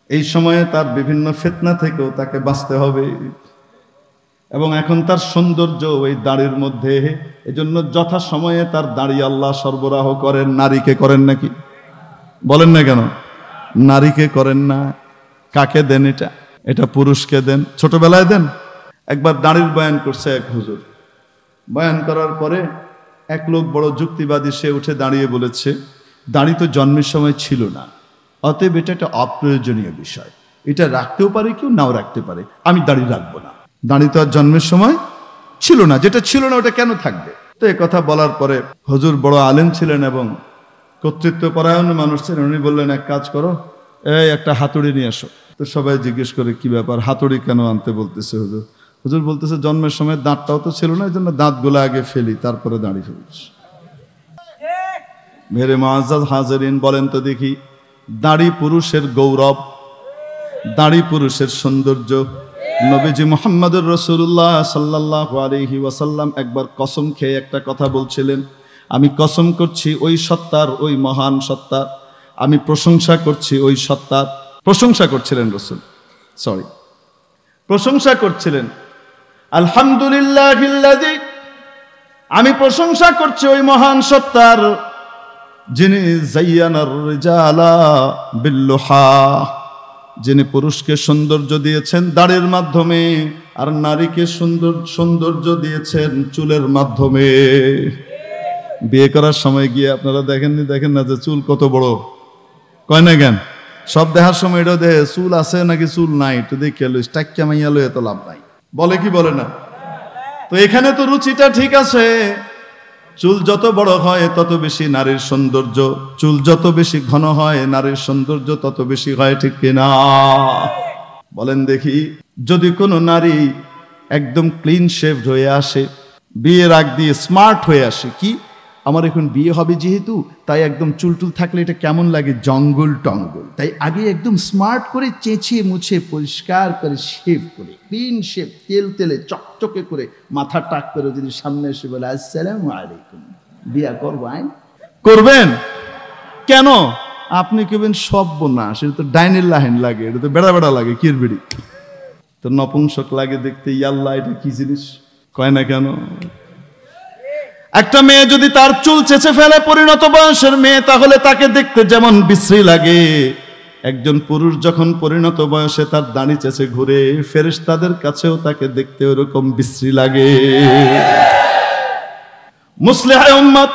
A: এই সময়ে তার বিভিন্ন ফিতনা থেকেও তাকে বাঁচতে হবে, এবং এখন তার সৌন্দর্য ওই দাড়ির মধ্যে। এজন্য যথা সময়ে তার দাড়ি আল্লাহ সরবরাহ করেন। নারীকে করেন নাকি? বলেন না কেন? নারীকে করেন না। কাকে দেন? এটা পুরুষকে দেন, ছোটবেলায় দেন। একবার দাড়ির বয়ান করছে এক হুজুর, বয়ান করার পরে এক লোক বড় যুক্তিবাদী, সে উঠে দাঁড়িয়ে বলেছে, দাড়ি তো জন্মের সময় ছিল না, অতএব এটা একটা অপ্রয়োজনীয় বিষয়, এটা রাখতেও পারে কেউ, নাও রাখতে পারে, আমি দাড়ি রাখবো না। দাড়ি তো আর জন্মের সময় ছিল না, যেটা ছিল না ওটা কেন থাকবে? তো এই কথা বলার পরে হুজুর বড় আলেম ছিলেন এবং কর্তৃত্ব পরায়ণ মানুষ ছিলেন, উনি বললেন, এক কাজ করো, এই একটা হাতুড়ি নিয়ে আসো। তো সবাই জিজ্ঞেস করে, কি ব্যাপার, হাতুড়ি কেন আনতে বলতেছে হুজুর? হুজুর বলতেছে, জন্মের সময় দাঁতটাও তো ছিল না, এই জন্য দাঁতগুলো আগে ফেলি, তারপরে দাড়ি ফেলিস। মেরে মুআজ্জাজ হাজিরিন, বলেন তো দেখি, দাড়ি পুরুষের গৌরব, দাড়ি পুরুষের সৌন্দর্য। নবীজি মুহাম্মদুর রাসূলুল্লাহ সাল্লাল্লাহু আলাইহি ওয়াসাল্লাম একবার কসম খেয়ে একটা কথা বলছিলেন, আমি কসম করছি ওই সত্তার, ওই মহান সত্তার, আমি প্রশংসা করছি ওই সত্তার। প্রশংসা করছিলেন রাসূল, প্রশংসা করছিলেন, আলহামদুলিল্লাহিল্লাযী, আমি প্রশংসা করছি ওই মহান সত্তার, যিনি যায়্যানার রিজালা বিল্লুহা, যিনি পুরুষকে সৌন্দর্য দিয়েছেন দাড়ির মাধ্যমে, আর নারীকে সৌন্দর্য দিয়েছেন চুলের মাধ্যমে। বিয়ে করার সময় গিয়ে আপনারা দেখেন না যে চুল কত বড়, কয় না জ্ঞান? সব দেখার সময় এটা দেখে চুল আছে নাকি চুল নাই একটু দেখে লো, টাক্কা মাইয়া লো, এত লাভ নাই, বলে কি বলে না? তো এখানে তো রুচিটা ঠিক আছে, চুল যত বড় হয় তত বেশি নারীর সৌন্দর্য, চুল যত বেশি ঘন হয় নারীর সৌন্দর্য তত বেশি হয়, ঠিক কিনা? বলেন দেখি, যদি কোনো নারী একদম ক্লিন শেভড হয়ে আসে, বিয়ের আগ দিয়ে স্মার্ট হয়ে আসে, কি আমার এখন বিয়ে হবে যেহেতু, তাই একদম চুলটুল থাকলে এটা কেমন লাগে, জঙ্গল টঙ্গল, তাই আগে একদম স্মার্ট করে চেঁচিয়ে মুছে পরিষ্কার করে শেভ করে, ক্লিন শেভ, তেলে চকচকে করে, মাথা টাক করে যদি সামনে এসে বলে আসসালামু আলাইকুম, বিয়া করবেন? কেন? আপনি কেবেন সর্বনাশ, এটা তো ডাইনের লাইন লাগে, এটা তো বেড়া বেড়া লাগে, কিরবিড়ি তো নপুংসক লাগে দেখতে, ইয়াল্লাহ এটা কি জিনিস, কয় না কেন? একটা মেয়ে যদি তার চুল চেঁচে ফেলে, পরিণত বয়সের মেয়ে, তাহলে তাকে দেখতে যেমন বিশ্রী লাগে, একজন পুরুষ যখন পরিণত বয়সে তার দাড়ি চেঁচে ঘুরে, ফেরেশতাদের কাছেও তাকে দেখতে ওরকম বিশ্রী লাগে। মুসলিহ উম্মত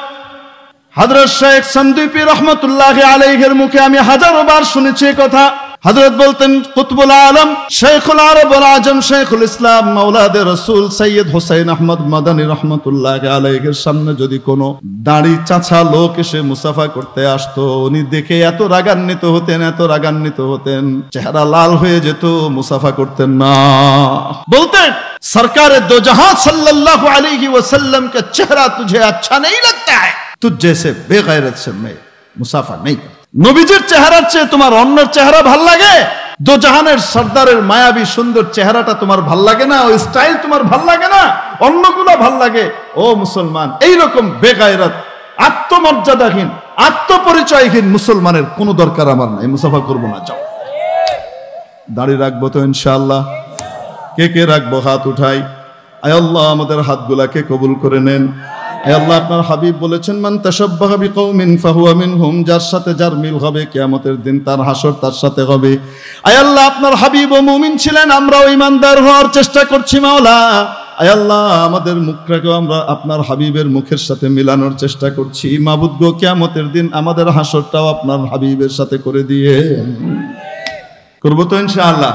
A: হযরত শেখ সন্দীপী রহমতুল্লাহ আলাইহির মুখে আমি হাজারো বার শুনেছি কথা, হযরত বলতেন কুতুবুল আলম শেখুল আরব ওয়াল আজম শেখুল ইসলাম মাওলাদে রাসূল সৈয়দ হুসাইন আহমদ মাদানী রহমতুল্লাহ আলাইহির সামনে যদি কোনো দাড়ি চাচা লোক এসে মুসাফা করতে আসতো, উনি দেখে এত রাগান্বিত হতেন, চেহারা লাল হয়ে যেত, মুসাফা করতেন না। বলতেন সরকার দো জাহান सल्लल्लाहु अलैहि वसल्लम का चेहरा तुझे अच्छा नहीं लगता है, तुझ जैसे बेगैरत से मैं मुसाफा नहीं करता। নবীজির চেহারার চেয়ে তোমার অন্যের চেহারা ভাল লাগে? দো জাহানের সর্দারের মায়াবী সুন্দর চেহারাটা তোমার ভাল লাগে না? ওই স্টাইল তোমার ভাল লাগে না? অন্যগুলো ভাল লাগে? ও মুসলমান, এইরকম বেগায়রত, আত্মমর্যাদাহীন, আত্মপরিচয়হীন মুসলমানের কোনো দরকার আমার নাই। মুসাফা করবো না, যাও। দাড়ি রাখবো তো ইনশাআল্লাহ। কে কে রাখবো হাত উঠাই। আয় আল্লাহ আমাদের হাতগুলাকে কবুল করে নেন। আয় আল্লাহ আপনার হাবিব বলেছেন মান তাশাব্বাহা বিকওমিন ফাহুয়া মিনহুম, যার সাথে যার মিল হবে কিয়ামতের দিন তার হাসর তার সাথে হবে। আয় আল্লাহ আপনার হাবিব ও মুমিন ছিলেন, আমরাও ঈমানদার হওয়ার চেষ্টা করছি মাওলা। আয় আল্লাহ আমাদের মুখটাকেও আমরা আপনার হাবিবের মুখের সাথে মিলানোর চেষ্টা করছি। মাবুদ গো, কিয়ামতের দিন আমাদের হাসরটাও আপনার হাবিবের সাথে করে দিয়ে করবো তো ইনশাআল্লাহ।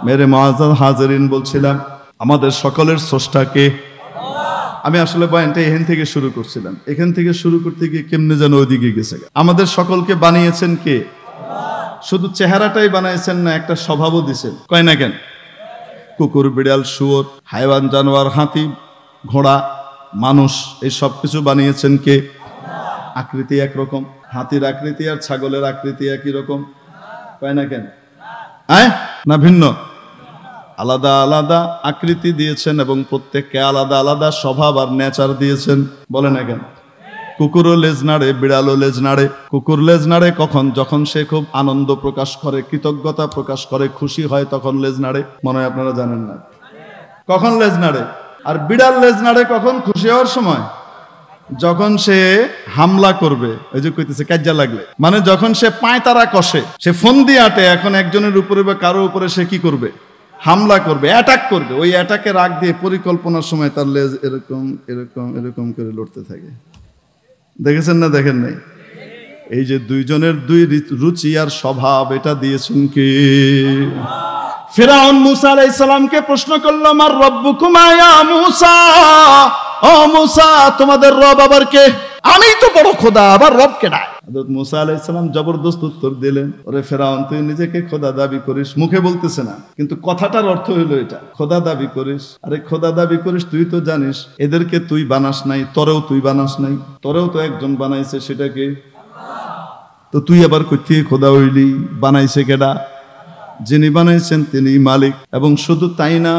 A: মেরে মুআজ্জাজ হাজিরিন, বলছিলাম আমাদের সকলের স্রষ্টাকে। আমি আসলে বয়ানটা এখান থেকে শুরু করছিলাম, এখান থেকে শুরু করতে গিয়ে কেমনে যেন ওইদিকে গেছে। আমাদের সকলকে বানিয়েছেন কে? শুধু চেহারাটাই বানাইছেন না, একটা স্বভাবও দিছেন। কয় না কেন? কুকুর, বিড়াল, শুয়োর, হাইওয়ান, জানোয়ার, হাতি, ঘোড়া, মানুষ, এই সব কিছু বানিয়েছেন কে? আকৃতি একরকম, হাতির আকৃতি আর ছাগলের আকৃতি একই রকম। কয় না কেন? না ভিন্ন? আলাদা আলাদা আকৃতি দিয়েছেন এবং প্রত্যেককে আলাদা আলাদা স্বভাব আর নেচার দিয়েছেন। বলে না কেন? কুকুরও লেজ নাড়ে, বিড়ালও লেজ নাড়ে। কুকুর লেজ নাড়ে কখন? যখন সে খুব আনন্দ প্রকাশ করে, কৃতজ্ঞতা প্রকাশ করে, খুশি হয়, তখন লেজ নাড়ে। মনে হয় আপনারা জানেন না কখন লেজ নাড়ে। আর বিড়াল লেজ নাড়ে কখন? খুশি হওয়ার সময়, যখন সে হামলা করবে। ওই যে কইতেছে কাজ্জা লাগলে, মানে যখন সে পায়তারা কষে, সে ফন্দি আটে, এখন একজনের উপরে বা কারো উপরে সে কি করবে? হামলা করবে, অ্যাটাক করবে। ওই অ্যাটাকে রাগ দিয়ে পরিকল্পনার সময় তার লেজ এরকম এরকম এরকম করে লড়তে থাকে। দেখেছেন না? দেখেন নাই? এই যে দুইজনের দুই রুচি আর স্বভাব, এটা দিয়েছেন কি? ফিরআউন মূসা আলাইহিস সালামকে প্রশ্ন করলো মার রব্বুকুমা ইয়া মূসা, ও মূসা তোমাদের রব আবার কে? আমি তো বড় খোদা, আবার রব কেডা? হযরত মূসা আলাইহিস সালাম জবরদস্ত উত্তর দিলেন, ওরে ফিরআউন তুই নিজেকে খোদা দাবি করিস, মুখে বলতেছে না কিন্তু কথাটার অর্থ হলো এটা, খোদা দাবি করিস। আরে খোদা দাবি করিস, তুই তো জানিস এদেরকে তুই বানাস নাই, তোরেও তুই বানাস নাই, তোরেও তো একজন বানাইছে, সেটাকে তো তুই আবার কই থেকে খোদা হইলি? বানাইছে কেডা? যিনি বানাইছেন তিনি মালিক। এবং শুধু তাই না,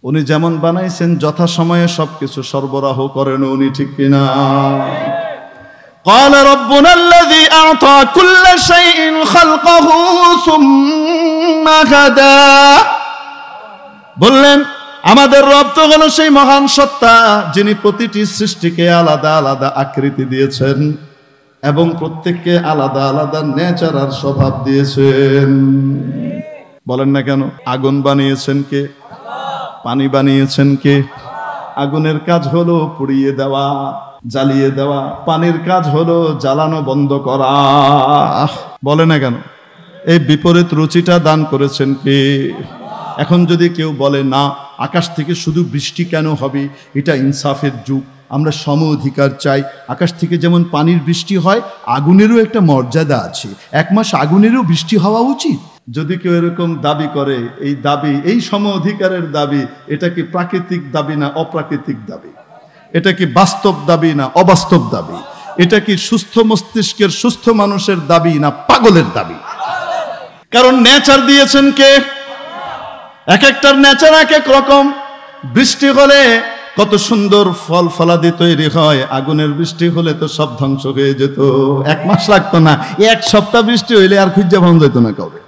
A: উনি যেমন বানাইছেন যথাসময়ে সবকিছু সরবরাহ করেন উনি, ঠিক কিনা? قال ربنا الذي أعطى كل شيء خلقه ثم هدى, বললেন আমাদের রব তো হলো সেই মহান সত্তা যিনি প্রতিটি সৃষ্টিকে আলাদা আলাদা আকৃতি দিয়েছেন এবং প্রত্যেককে আলাদা আলাদা নেচার আর স্বভাব দিয়েছেন। বলেন না কেন? আগুন বানিয়েছেন কে? পানি বানিয়েছেন কে? আগুনের কাজ হলো পুড়িয়ে দেওয়া, জ্বালিয়ে দেওয়া। পানির কাজ হলো জ্বালানো বন্ধ করা। বলে না কেন? এই বিপরীত রুচিটা দান করেছেন কে? এখন যদি কেউ বলে না আকাশ থেকে শুধু বৃষ্টি কেন হবে, এটা ইনসাফের যুগ, আমরা সম অধিকার চাই, আকাশ থেকে যেমন পানির বৃষ্টি হয় আগুনেরও একটা মর্যাদা আছে, এক মাস আগুনেরও বৃষ্টি হওয়া উচিত। যদি কেউ এরকম দাবি করে, এই দাবি, এই সম অধিকারের দাবি, এটা কি প্রাকৃতিক দাবি না অপ্রাকৃতিক দাবি? এটা কি বাস্তব দাবি না অবাস্তব দাবি? এটা কি সুস্থ মস্তিষ্কের সুস্থ মানুষের দাবি না পাগলের দাবি? কারণ নেচার দিয়েছেন কে? এক একটার নেচার এক এক রকম। বৃষ্টি হলে কত সুন্দর ফল ফলাদি তৈরি হয়, আগুনের বৃষ্টি হলে তো সব ধ্বংস হয়ে যেত, এক মাস লাগতো না, এক সপ্তাহ বৃষ্টি হইলে আর খুঁজে পাওয়া যেত না কাউকে।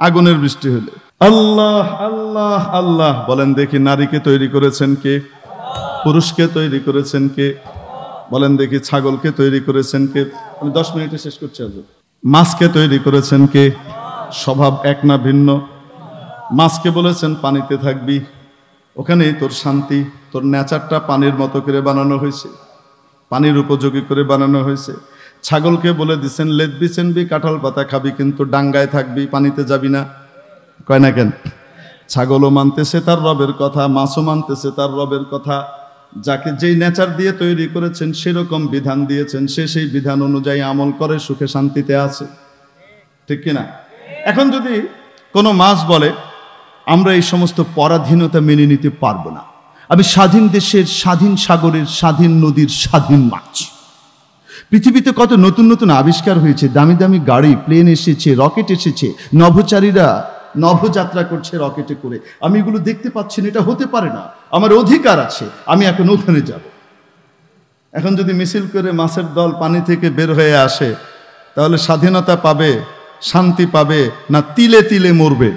A: আগুনের বৃষ্টি হলে আল্লাহ আল্লাহ আল্লাহ বলেন দেখি, নারীকে তৈরি করেছেন কে? পুরুষকে তৈরি করেছেন কে? বলেন দেখি, ছাগলকে তৈরি করেছেন কে? আমি 10 মিনিটে শেষ করছি। আজ মাছকে তৈরি করেছেন কে? স্বভাব এক না ভিন্ন? মাছকে বলেছেন পানিতে থাকবি, ওখানেই তোর শান্তি, তোর নেচারটা পানির মতো করে বানানো হয়েছে, পানির উপযোগী করে বানানো হয়েছে। ছাগলকে বলে দিচ্ছেন লেদবি চেনবি কাঁঠাল পাতা খাবি কিন্তু ডাঙ্গায় থাকবি, পানিতে যাবি না। কয় না কেন? ছাগলও মানতেছে তার রবের কথা, মাছও মানতেছে তার রবের কথা। যাকে যেই নেচার দিয়ে তৈরি করেছেন সেরকম বিধান দিয়েছেন, সে সেই বিধান অনুযায়ী আমল করে সুখে শান্তিতে আছে, ঠিক কিনা? এখন যদি কোনো মাছ বলে আমরা এই সমস্ত পরাধীনতা মেনে নিতে পারবো না, আমি স্বাধীন দেশের, স্বাধীন সাগরের, স্বাধীন নদীর স্বাধীন মাছ, পৃথিবীতে কত নতুন নতুন আবিষ্কার হয়েছে, দামি দামি গাড়ি, প্লেন এসেছে, রকেট এসেছে, নভোচারীরা নভোযাত্রা করছে রকেটে করে, আমি এগুলো দেখতে পাচ্ছি না, এটা হতে পারে না, আমার অধিকার আছে, আমি এখন ওখানে যাব। এখন যদি মিছিল করে মাছের দল পানি থেকে বের হয়ে আসে, তাহলে স্বাধীনতা পাবে, শান্তি পাবে, না তিলে তিলে মরবে?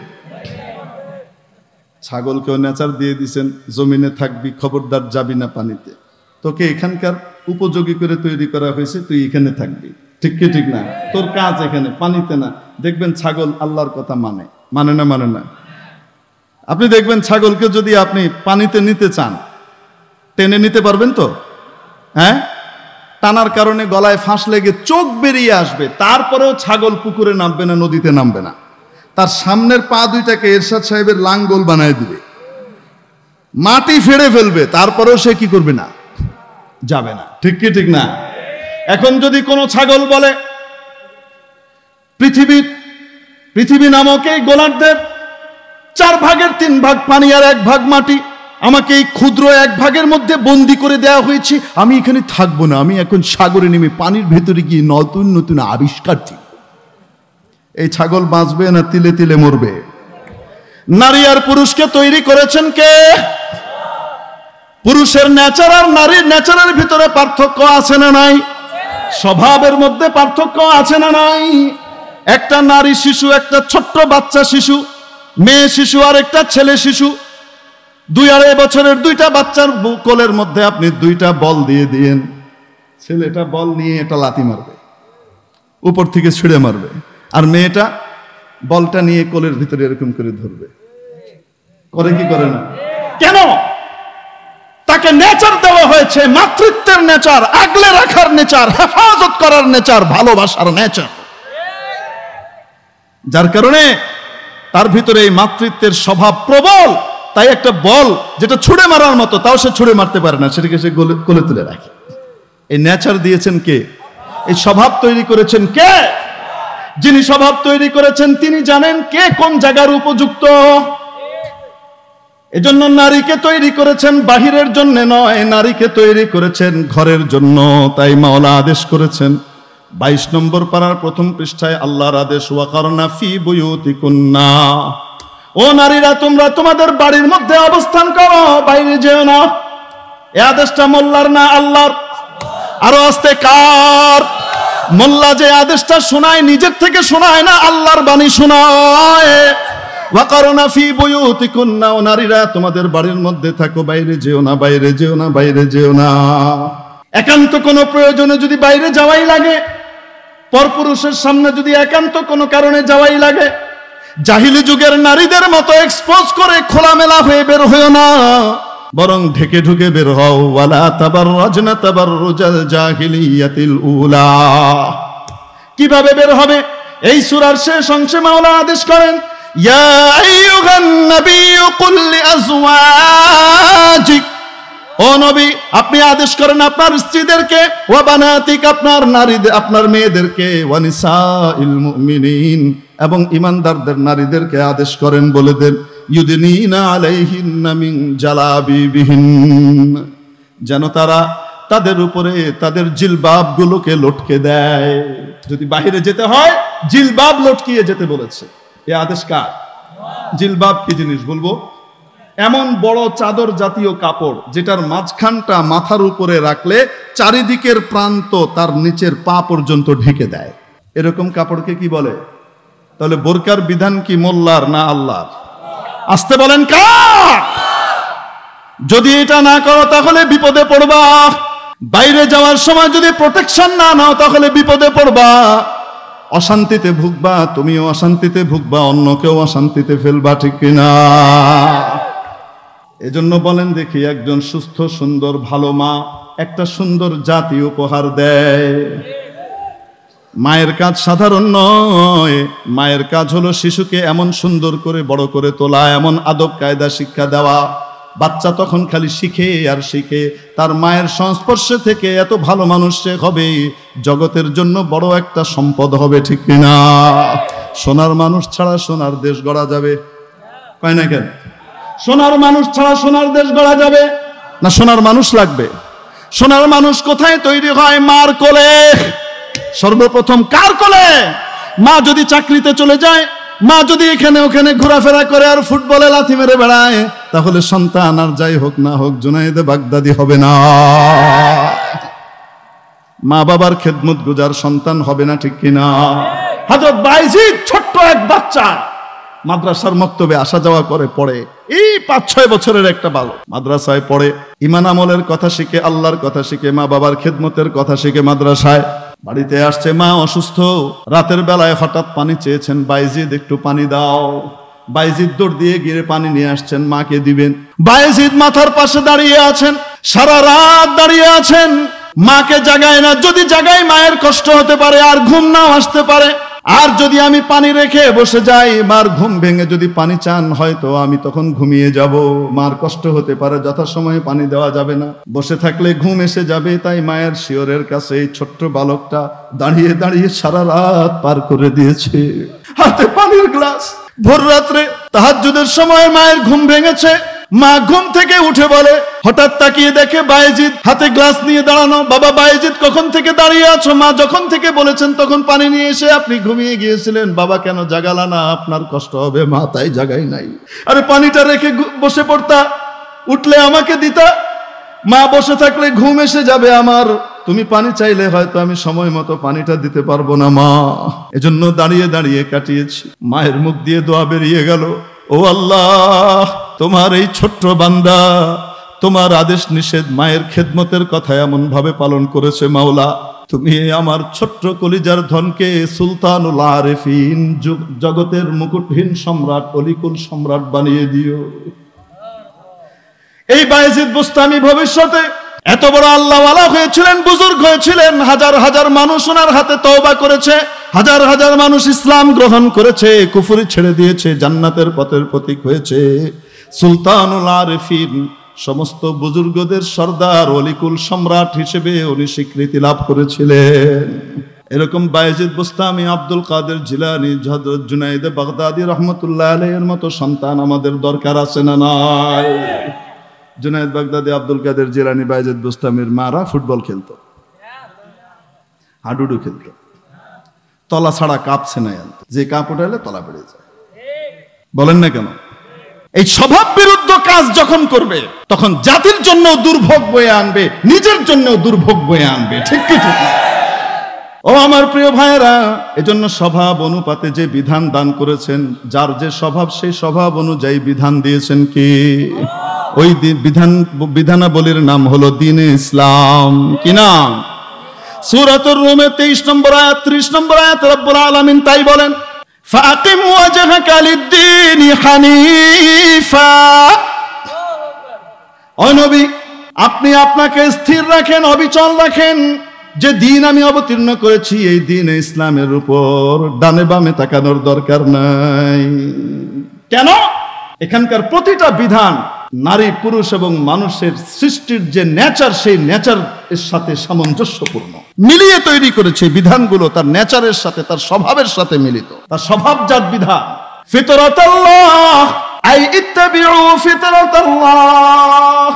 A: ছাগলকেও নেচার দিয়ে দিছেন জমিনে থাকবি, খবরদার যাবি না পানিতে, তোকে এখানকার উপযোগী করে তৈরি করা হয়েছে, তুই এখানে থাকবি, ঠিক কি ঠিক না? তোর কাজ এখানে, পানিতে না। দেখবেন ছাগল আল্লাহর কথা মানে না, মানে না। আপনি দেখবেন ছাগলকে যদি আপনি পানিতে নিতে চান, টেনে নিতে পারবেন তো? হ্যাঁ, টানার কারণে গলায় ফাঁস লেগে চোখ বেরিয়ে আসবে, তারপরেও ছাগল পুকুরে নামবে না, নদীতে নামবে না। তার সামনের পা দুইটাকে এরশাদ সাহেবের লাঙ্গল বানায় দিবে, মাটি ফেড়ে ফেলবে, তারপরেও সে কি করবে না? যাবে না, ঠিক কি ঠিক না? এখন যদি কোনো ছাগল বলে পৃথিবী নামক এই গোলার্ধের 4 ভাগের 3 ভাগ পানি আর 1 ভাগ মাটি, আমাকে এই ক্ষুদ্র 1 ভাগের মধ্যে বন্দি করে দেওয়া হয়েছে, আমি এখানে থাকবো না, আমি এখন সাগরে নেমে পানির ভেতরে গিয়ে নতুন নতুন আবিষ্কার দিই, এই ছাগল বাঁচবে না তিলে তিলে মরবে? নারী আর পুরুষকে তৈরি করেছেন কে? পুরুষের নেচার আর নারীর নেচারের ভিতরে পার্থক্য আছে না নাই? স্বভাবের মধ্যে পার্থক্য আছে না নাই? একটা নারী শিশু, একটা ছোট্ট বাচ্চা শিশু, মেয়ে শিশু আর একটা ছেলে শিশু, 2-2.5 বছরের 2টা বাচ্চার কোলের মধ্যে আপনি 2টা বল দিয়ে দিয়েন, ছেলেটা বল নিয়ে এটা লাথি মারবে, উপর থেকে ছিঁড়ে মারবে, আর মেয়েটা বলটা নিয়ে কোলের ভিতরে এরকম করে ধরবে। করে কি করে না? কেন? তাকে নেচার দেওয়া হয়েছে, মাতৃত্বের নেচার, আগলে রাখার নেচার, হেফাজত করার নেচার, ভালোবাসার নেচার, যার কারণে তার ভিতরে এই মাতৃত্বের স্বভাব প্রবল। তাই একটা বল যেটা ছুঁড়ে মারার মতো, তাও সে ছুঁড়ে মারতে পারে না, সেটাকে সে কোলে তুলে রাখে। এই নেচার দিয়েছেন কে? এই স্বভাব তৈরি করেছেন কে? যিনি স্বভাব তৈরি করেছেন তিনি জানেন কে কোন জায়গার উপযুক্ত। এজন্য নারীকে তৈরি করেছেন বাহিরের জন্য নয়, নারীকে তৈরি করেছেন ঘরের জন্য। তাই মাওলা আদেশ করেছেন 22 নম্বর পারার 1ম পৃষ্ঠায় আল্লাহর আদেশ, ওয়াকারনা ফি বুয়ুতিকুন্না, ও নারীরা তোমরা তোমাদের বাড়ির মধ্যে অবস্থান করো, বাইরে যেও না। এই আদেশটা মোল্লার না আল্লাহর? আরো আস্তে কার? মোল্লা যে আদেশটা শোনায় নিজের থেকে শোনায় না, আল্লাহর বাণী শোনায়। ওয়াকারনা ফি বুয়ুতিকুন্না, ও নারীরা তোমাদের বাড়ির মধ্যে থাকো, বাইরে যেও না, বাইরে যেও না, বাইরে যেও না। একান্ত কোনো প্রয়োজনে যদি বাইরে যাওয়াই লাগে, পরপুরুষের সামনে যদি একান্ত কোনো কারণে যাওয়াই লাগে, জাহিলি যুগের নারীদের মতো এক্সপোজ করে খোলামেলা হয়ে বের হয়েও না, বরং ঢেকে ঢুকে বের হও। ওয়ালা তাবাররাজনা তাবাররুজাল জাহিলিয়াতিল উলা। কিভাবে বের হবে? এই সূরার শেষ অংশে মাওলা আদেশ করেন, ইয়া আইয়ুহান নাবিয়্যু কুল লিআজওয়াজিক, ও নবী আপনি আদেশ করেন আপনার স্ত্রীদেরকে, ওয়া বানাতিক আপনার নারীদের, আপনার মেয়েদেরকে, ওয়া নিসাইল মুমিনিন এবং ঈমানদারদের নারীদেরকে আদেশ করেন, বলে দেন ইউদিনিনা আলাইহিন্না মিন জালাবিবিহিন, যেন তারা তাদের উপরে তাদের জিলবাবগুলোকে লটকে দেয়। যদি বাইরে যেতে হয় জিলবাব লটকিয়ে যেতে বলেছে। এই আদেশ কার? জিলবাব কি জিনিস বলবো? এমন বড় চাদর জাতীয় কাপড় যেটার মাঝখানটা মাথার উপরে রাখলে চারিদিকের প্রান্ত তার নিচের পা পর্যন্ত ঢেকে দেয়, এরকম কাপড়কে কি বলে? তাহলে বোরকার বিধান কি মোল্লার না আল্লাহর? আসতে বলেন কার? যদি এটা না করো তাহলে বিপদে পড়বা। বাইরে যাওয়ার সময় যদি প্রোটেকশন না নাও তাহলে বিপদে পড়বা, অশান্তিতে ভুগবা, তুমিও অশান্তিতে ভুগবা, অন্যকেও অশান্তিতে ফেলবা, ঠিক কিনা? এজন্য বলেন দেখি, একজন সুস্থ সুন্দর ভালো মা একটা সুন্দর জাতি উপহার দেয়। মায়ের কাজ সাধারণ নয়। মায়ের কাজ হলো শিশুকে এমন সুন্দর করে বড় করে তোলা, এমন আদব কায়দা শিক্ষা দেওয়া। বাচ্চা তখন খালি শিখে আর শিখে, তার মায়ের সংস্পর্শে থেকে এত ভালো মানুষ সে হবে, জগতের জন্য বড় একটা সম্পদ হবে, ঠিক কিনা? সোনার মানুষ ছাড়া সোনার দেশ গড়া যাবে, কয় না কেন? সোনার মানুষ ছাড়া সোনার দেশ গড়া যাবে না? সোনার মানুষ লাগবে। সোনার মানুষ কোথায় তৈরি হয়? মার কোলে। সর্বপ্রথম কার কোলে? মা যদি চাকরিতে চলে যায়, মা যদি এখানে ওখানে ঘোরাফেরা করে আর ফুটবলে লাথি মেরে বেড়ায়, তাহলে সন্তান আর যাই হোক না হোক জুনায়েদে বাগদাদি হবে না। মা বাবার খেদমত গুজার সন্তান হবে না, ঠিক কিনা? হযরত বাইজিদ ছোট্ট এক বাচ্চা, মাদ্রাসার মক্তবে আসা যাওয়া করে, পড়ে। এই 5-6 বছরের একটা বালক মাদ্রাসায় পড়ে, ঈমান আমলের কথা শিখে, আল্লাহর কথা শিখে, মা বাবার খেদমতের কথা শিখে মাদ্রাসায়। বাড়িতে আসছে, মা অসুস্থ। রাতের বেলায় হঠাৎ পানি চেয়েছেন, বাইজিদ একটু পানি দাও। বাইজিদ দৌড় দিয়ে গিয়ে পানি নিয়ে আসছেন, মাকে দিবেন। বাইজিদ মাথার পাশে দাঁড়িয়ে আছেন, সারা রাত দাঁড়িয়ে আছেন, মাকে জাগায় না। যদি জাগায় মায়ের কষ্ট হতে পারে আর ঘুম নাও আসতে পারে। আর যদি আমি পানি রেখে বসে যাই, মার ঘুম ভেঙে যদি পানি চান, হয়তো আমি তখন ঘুমিয়ে যাব, মার কষ্ট হতে পারে, যথাসময়ে পানি দেওয়া যাবে না, বসে থাকলে ঘুম এসে যাবে। তাই মায়ের শিয়রের কাছে এই ছোট্ট বালকটা দাঁড়িয়ে দাঁড়িয়ে সারা রাত পার করে দিয়েছে, হাতে পানির গ্লাস। ভোর রাত্রে তাহাজ্জুদের সময় মায়ের ঘুম ভেঙেছে, মা ঘুম থেকে উঠে বলে, হঠাৎ তাকিয়ে দেখে বাইজিদ হাতে গ্লাস নিয়ে দাঁড়ানো। বাবা বাইজিদ, কখন থেকে দাঁড়িয়ে আছো? মা যখন থেকে বলেছেন তখন পানি নিয়ে এসে আপনি ঘুমিয়ে গিয়েছিলেন। বাবা, কেন জাগালা না? আপনার কষ্ট হবে। মা, তাই জাগাই নাই। আরে পানিটা রেখে বসে পড়তা, উঠলে আমাকে দিতা। মা, বসে থাকলে ঘুম এসে যাবে আমার, তুমি পানি চাইলে হয়তো আমি সময় মতো পানিটা দিতে পারবো না মা। এজন্য দাঁড়িয়ে দাঁড়িয়ে কাটিয়েছি। মায়ের মুখ দিয়ে দোয়া বেরিয়ে গেল, ও আল্লাহ, তোমার এই ছোট্ট বান্দা তোমার আদেশ নিষেধ মায়ের খেদমতের কথা এমন ভাবে পালন করেছে। মাওলা, তুমি আমার ছোট্ট কলিজার ধনকে সুলতানুল আরিফিন, জগতের মুকুটহীন সম্রাট, অলিকুল সম্রাট বানিয়ে দিও। এই বাইজিদ বুস্তামি ভবিষ্যতে এত বড় আল্লাহওয়ালা হয়েছিলেন, বুজুর্গ হয়েছিলেন। হাজার হাজার মানুষ ওনার হাতে তওবা করেছে, হাজার হাজার মানুষ ইসলাম গ্রহণ করেছে, কুফরি ছেড়ে দিয়েছে, জান্নাতের পথের প্রতীক হয়েছে। সুলতানুল আরিফিন, সমস্ত বুজুর্গদের সর্দার, অলিকুল সম্রাট হিসেবে উনি স্বীকৃতি লাভ করেছিলেন। এরকম বাইজিদ বুস্তামি, আব্দুল কাদের জিলানী, হযরত জুনায়েদে বাগদাদী রহমতুল্লাহ আলাইহির মতো সন্তান আমাদের দরকার আছে না নাই? জুনায়েদ বাগদাদী, আব্দুল কাদের জিলানী, বাইজিদ বুস্তামির মারা ফুটবল খেলতো, হাডুডু খেলতো, তলা ছাড়া কাঁপছে না, যে কাঁপ উঠাইলে তলা বেড়ে যায়। বলেন না কেন? এই স্বভাব বিরুদ্ধ কাজ যখন করবে, তখন জাতির জন্য দুর্ভোগ বয়ে আনবে, নিজের জন্য দুর্ভোগ বয়ে আনবে, ঠিক কি ঠিক? ও আমার প্রিয় ভাইয়েরা, এজন্য স্বভাব অনুপাতে যে বিধান দান করেছেন, যার যে স্বভাব সেই স্বভাব অনুযায়ী বিধান দিয়েছেন কি? ওই বিধানাবলীর নাম হলো দ্বীন ইসলাম। কি নাম? সূরাতুর রুমে 23 নম্বর আয়াত, 30 নম্বর আয়াত রব্বুল আলামিন তাই বলেন, ফাকিম ওয়াজহাকা লিদ-দীন হানিফা। ও নবী, আপনি আপনাকে স্থির রাখেন, অবিচল রাখেন। যে দিন আমি অবতীর্ণ করেছি, এই দিন ইসলামের উপর ডানে বামে তাকানোর দরকার নাই। কেন? এখানকার প্রতিটা বিধান নারী, পুরুষ এবং মানুষের সৃষ্টির যে নেচার, সেই নেচার এর সাথে সামঞ্জস্যপূর্ণ, মিলিয়ে তৈরি করেছে বিধানগুলো, তার নেচারের সাথে, তার স্বভাবের সাথে মিলিত, তার স্বভাবজাত বিধান। ফিতরাতাল্লাহ আই ইত্তাবিউ ফিতরাতাল্লাহ,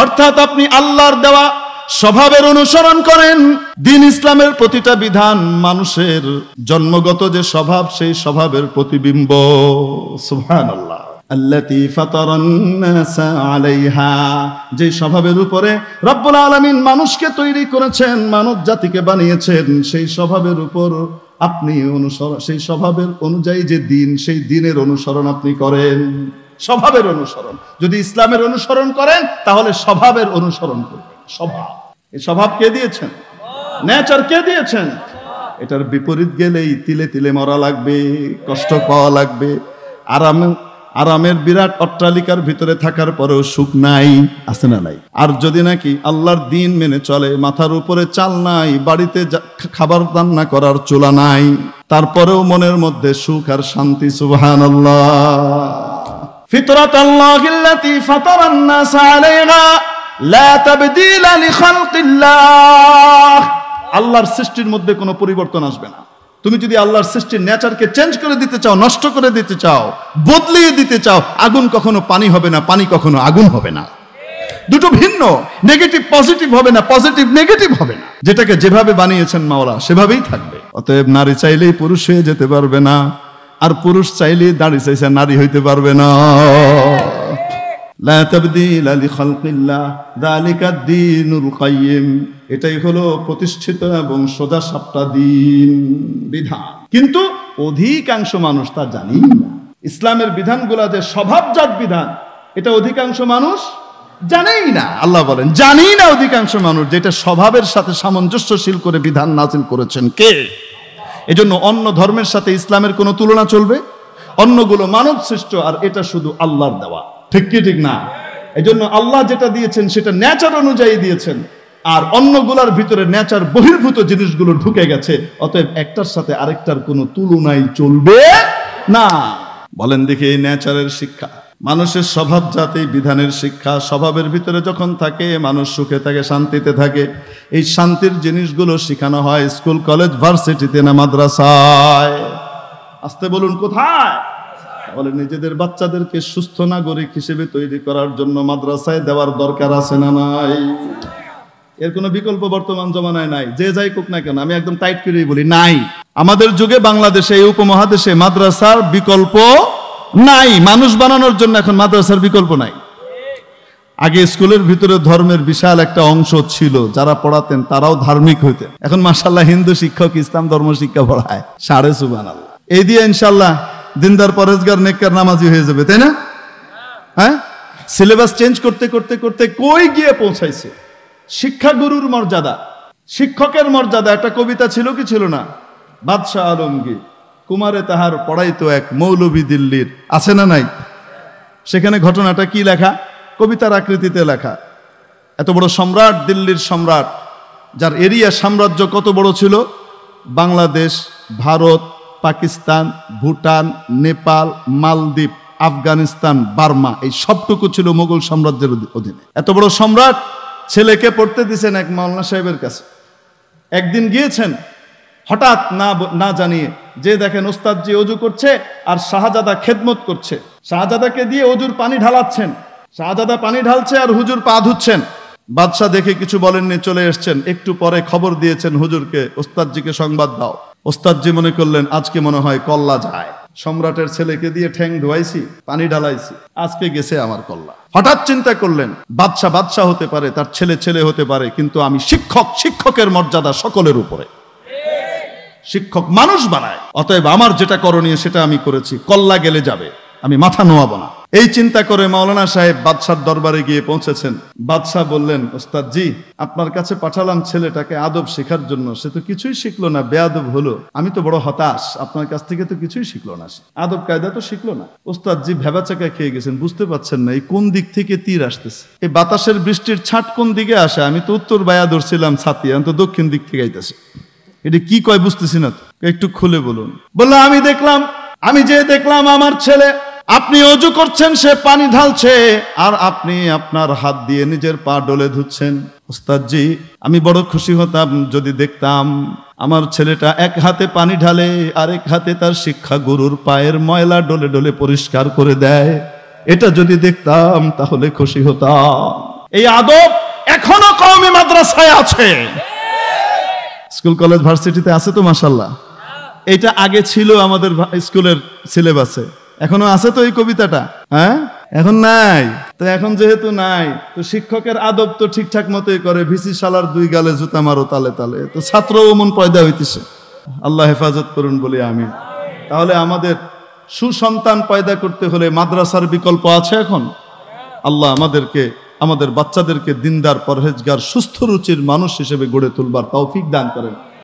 A: অর্থাৎ আপনি আল্লাহর দেওয়া স্বভাবের অনুসরণ করেন। দ্বীন ইসলামের প্রতিটা বিধান মানুষের জন্মগত যে স্বভাব, সেই স্বভাবের প্রতিবিম্ব। সুবহানাল্লাহ। আল্লাতী ফাতারান নাসা আলাইহা, যে স্বভাবের উপরে রব্বুল আলামিন মানুষকে তৈরি করেছেন, মানব জাতিকে বানিয়েছেন, সেই স্বভাবের উপর আপনি অনুসরণ, সেই স্বভাবের অনুযায়ী যে দিন, সেই দিনের অনুসরণ আপনি করেন। স্বভাবের অনুসরণ, যদি ইসলামের অনুসরণ করেন তাহলে স্বভাবের অনুসরণ করবেন। স্বভাব, এই স্বভাব কে দিয়েছেন? নেচার কে দিয়েছেন? এটার বিপরীত গেলেই তিলে তিলে মরা লাগবে, কষ্ট পাওয়া লাগবে, আরামের বিরাট অট্টালিকার ভিতরে থাকার পরেও সুখ নাই, আছে না নাই? আর যদি নাকি আল্লাহর দিন মেনে চলে, মাথার উপরে চাল নাই, বাড়িতে খাবার রান্না করার চুলা নাই, তারপরেও মনের মধ্যে সুখ আর শান্তি। সুবহানাল্লাহ। ফিতরাতাল্লাহিল্লাতী ফাতারান নাস আলাইহা লা তাবদীলা লিখালকিল্লাহ। আল্লাহর সৃষ্টির মধ্যে কোনো পরিবর্তন আসবে না। তুমি যদি আল্লাহর সৃষ্টির নেচারকে চেঞ্জ করে দিতে চাও, নষ্ট করে দিতে চাও, বদলিয়ে দিতে চাও, আগুন কখনো পানি হবে না, পানি কখনো আগুন হবে না। দুটো ভিন্ন, নেগেটিভ পজিটিভ হবে না, পজিটিভ নেগেটিভ হবে না। যেটাকে যেভাবে বানিয়েছেন মাওলা সেভাবেই থাকবে। অতএব নারী চাইলেই পুরুষ হয়ে যেতে পারবে না, আর পুরুষ চাইলেই দাড়ি চাইছে নারী হইতে পারবে না। লা তাবদীলা লিখালকিল্লাহ যালিকা দ্বীনুল কাইয়্যিম। এটাই হলো প্রতিষ্ঠিত এবং সোজা সাপটা দ্বীন, বিধান। কিন্তু অধিকাংশ মানুষ তা জানেই না। ইসলামের বিধানগুলো যে স্বভাবজাত বিধান, এটা অধিকাংশ মানুষ জানেই না। আল্লাহ বলেন জানেই না অধিকাংশ মানুষ, যেটা স্বভাবের সাথে সামঞ্জস্যশীল করে বিধান নাযিল করেছেন কে? এজন্য অন্য ধর্মের সাথে ইসলামের কোনো তুলনা চলবে? অন্যগুলো মানব সৃষ্ট, আর এটা শুধু আল্লাহর দেওয়া। ঠিক কি ঠিক না? এজন্য আল্লাহ যেটা দিয়েছেন সেটা নেচার অনুযায়ী দিয়েছেন, আর অন্যগুলোর ভিতরে নেচার বহির্ভূত জিনিসগুলো ঢুকে গেছে। অতএব একটার সাথে আরেকটার কোনো তুলনাই চলবে না। বলেন দেখি, এই নেচারের শিক্ষা, মানুষের স্বভাবজাত এই বিধানের শিক্ষা স্বভাবের ভিতরে যখন থাকে, মানুষ সুখে থাকে, শান্তিতে থাকে। এই শান্তির জিনিসগুলো শেখানো হয় স্কুল, কলেজ, ভার্সিটিতে না মাদ্রাসায়? আসতে বলুন, কোথায়? বলে নিজেদের বাচ্চাদেরকে সুস্থ নাগরিক হিসেবে তৈরি করার জন্য মাদ্রাসায় দেওয়ার দরকার আছে না নাই? এর কোনো বিকল্প বর্তমান জমানায় নাই। যে যাই কোক না কেন, আমি একদম টাইট করেই বলি, নাই। আমাদের যুগে বাংলাদেশে, এই উপমহাদেশে মাদ্রাসার বিকল্প নাই। মানুষ বানানোর জন্য এখন মাদ্রাসার বিকল্প নাই। আগে স্কুলের ভিতরে ধর্মের বিশাল একটা অংশ ছিল, যারা পড়াতেন তারাও ধার্মিক হইতেন। এখন মাশাআল্লাহ হিন্দু শিক্ষক ইসলাম ধর্ম শিক্ষা পড়ায়, সাড়ে সুবহানাল্লাহ। এই দিয়ে ইনশাআল্লাহ দিনদার, পরেজগার, নেককার, নামাজি হয়ে যাবে, তাই না? হ্যাঁ, সিলেবাস চেঞ্জ করতে করতে করতে কই গিয়ে পৌঁছাইছে? শিক্ষাগুরুর মর্যাদা, শিক্ষকের মর্যাদা। একটা কবিতা ছিল কি ছিল না? বাদশাহ আলমগীর কুমারে তাহার পড়াইতো এক মৌলভী দিল্লির, আছে না নাই? সেখানে ঘটনাটা কি লেখা? কবিতার আকৃতিতে লেখা। এত বড় সম্রাট, দিল্লির সম্রাট, যার এরিয়া সাম্রাজ্য কত বড় ছিল? বাংলাদেশ, ভারত, পাকিস্তান, ভুটান, নেপাল, মালদ্বীপ, আফগানিস্তান, বার্মা, এই সবটুকু ছিল মোগল সাম্রাজ্যের অধীনে। এত বড় সম্রাট ছেলেকে পড়তে দিয়েছেন এক মাওলানা সাহেবের কাছে। একদিন গিয়েছেন, হঠাৎ না জানিয়ে যে দেখেন ওস্তাদজি অজু করছে আর শাহজাদা খেদমত করছে। শাহজাদাকে দিয়ে অজুর পানি ঢালাচ্ছেন, শাহজাদা পানি ঢালছে আর হুজুর পা ধুচ্ছেন। বাদশাহ দেখে কিছু বলেননি, চলে এসছেন। একটু পরে খবর দিয়েছেন হুজুরকে, ওস্তাদজিকে সংবাদ দাও। ওস্তাদজি মনে করলেন আজকে মনে হয় কল্লা যায়। সম্রাটের ছেলেকে দিয়ে ঠ্যাং ধোয়াইছি, পানি ঢালাইছি, আজকে গেছে আমার কল্লা। হঠাৎ চিন্তা করলেন, বাদশাহ বাদশাহ হতে পারে, তার ছেলে ছেলে হতে পারে, কিন্তু আমি শিক্ষক, শিক্ষকের মর্যাদা সকলের উপরে। শিক্ষক মানুষ বানায়, অতএব আমার যেটা করণীয় সেটা আমি করেছি, কল্লা গেলে যাবে, আমি মাথা নোয়াবো না। এই চিন্তা করে মাওলানা সাহেব বাদশার দরবারে গিয়ে পৌঁছেছেন। বাদশাহ বললেন, ওস্তাদজি আপনার কাছে পাঠালাম ছেলেটাকে আদব শেখার জন্য, সে তো কিছুই শিখলো না, বেয়াদব হলো। আমি তো বড় হতাশ, আপনার কাছ থেকে তো কিছুই শিখলো না, আদব কায়দা তো শিখলো না। ওস্তাদজি ভেবাচাকা খেয়ে গেছেন, বুঝতে পারছেন না এই কোন দিক থেকে তীর আসতেছে, এই বাতাসের বৃষ্টির ছাট কোন দিকে আসে। আমি তো উত্তর বায়া ধরছিলাম ছাতি, আমি তো দক্ষিণ দিক থেকে আইতেছে। এটা কি কয় বুঝতেছি না তো, একটু খুলে বলুন। বললো আমি দেখলাম আমার ছেলে, আপনি অজু করছেন, সে পানি ঢালছে, আর আপনি আপনার হাত দিয়ে নিজের পা ডলে ধুচ্ছেন। ওস্তাদজি আমি বড় খুশি হতাম যদি দেখতাম আমার ছেলেটা এক হাতে পানি ঢালে, আরেক হাতে তার শিক্ষা গুরুর পায়ের ময়লা ডলে ডলে পরিষ্কার করে দেয়। এটা যদি দেখতাম তাহলে খুশি হতাম। এই আদব এখনো কওমি মাদ্রাসায় আছে, স্কুল কলেজ ভার্সিটিতে আছে তো মাশাআল্লাহ। এটা আগে ছিল আমাদের স্কুলের সিলেবাসে, এখনো আছে তো এই কবিতাটা? হ্যাঁ, এখন নাই তো। এখন যেহেতু নাই তো শিক্ষকের আদব তো ঠিকঠাক মতোই করে, ভিসি শালার দুই গালে জুতা মারো তালে তালে, তো ছাত্র মন পয়দা হইতেছে। আল্লাহ হেফাজত করুন বলি আমিন। তাহলে আমাদের সুসন্তান পয়দা করতে হলে মাদ্রাসার বিকল্প আছে এখন। আল্লাহ আমাদের বাচ্চাদেরকে দিনদার, পরহেজগার, সুস্থ রুচির মানুষ হিসেবে গড়ে তুলবার তৌফিক দান করেন।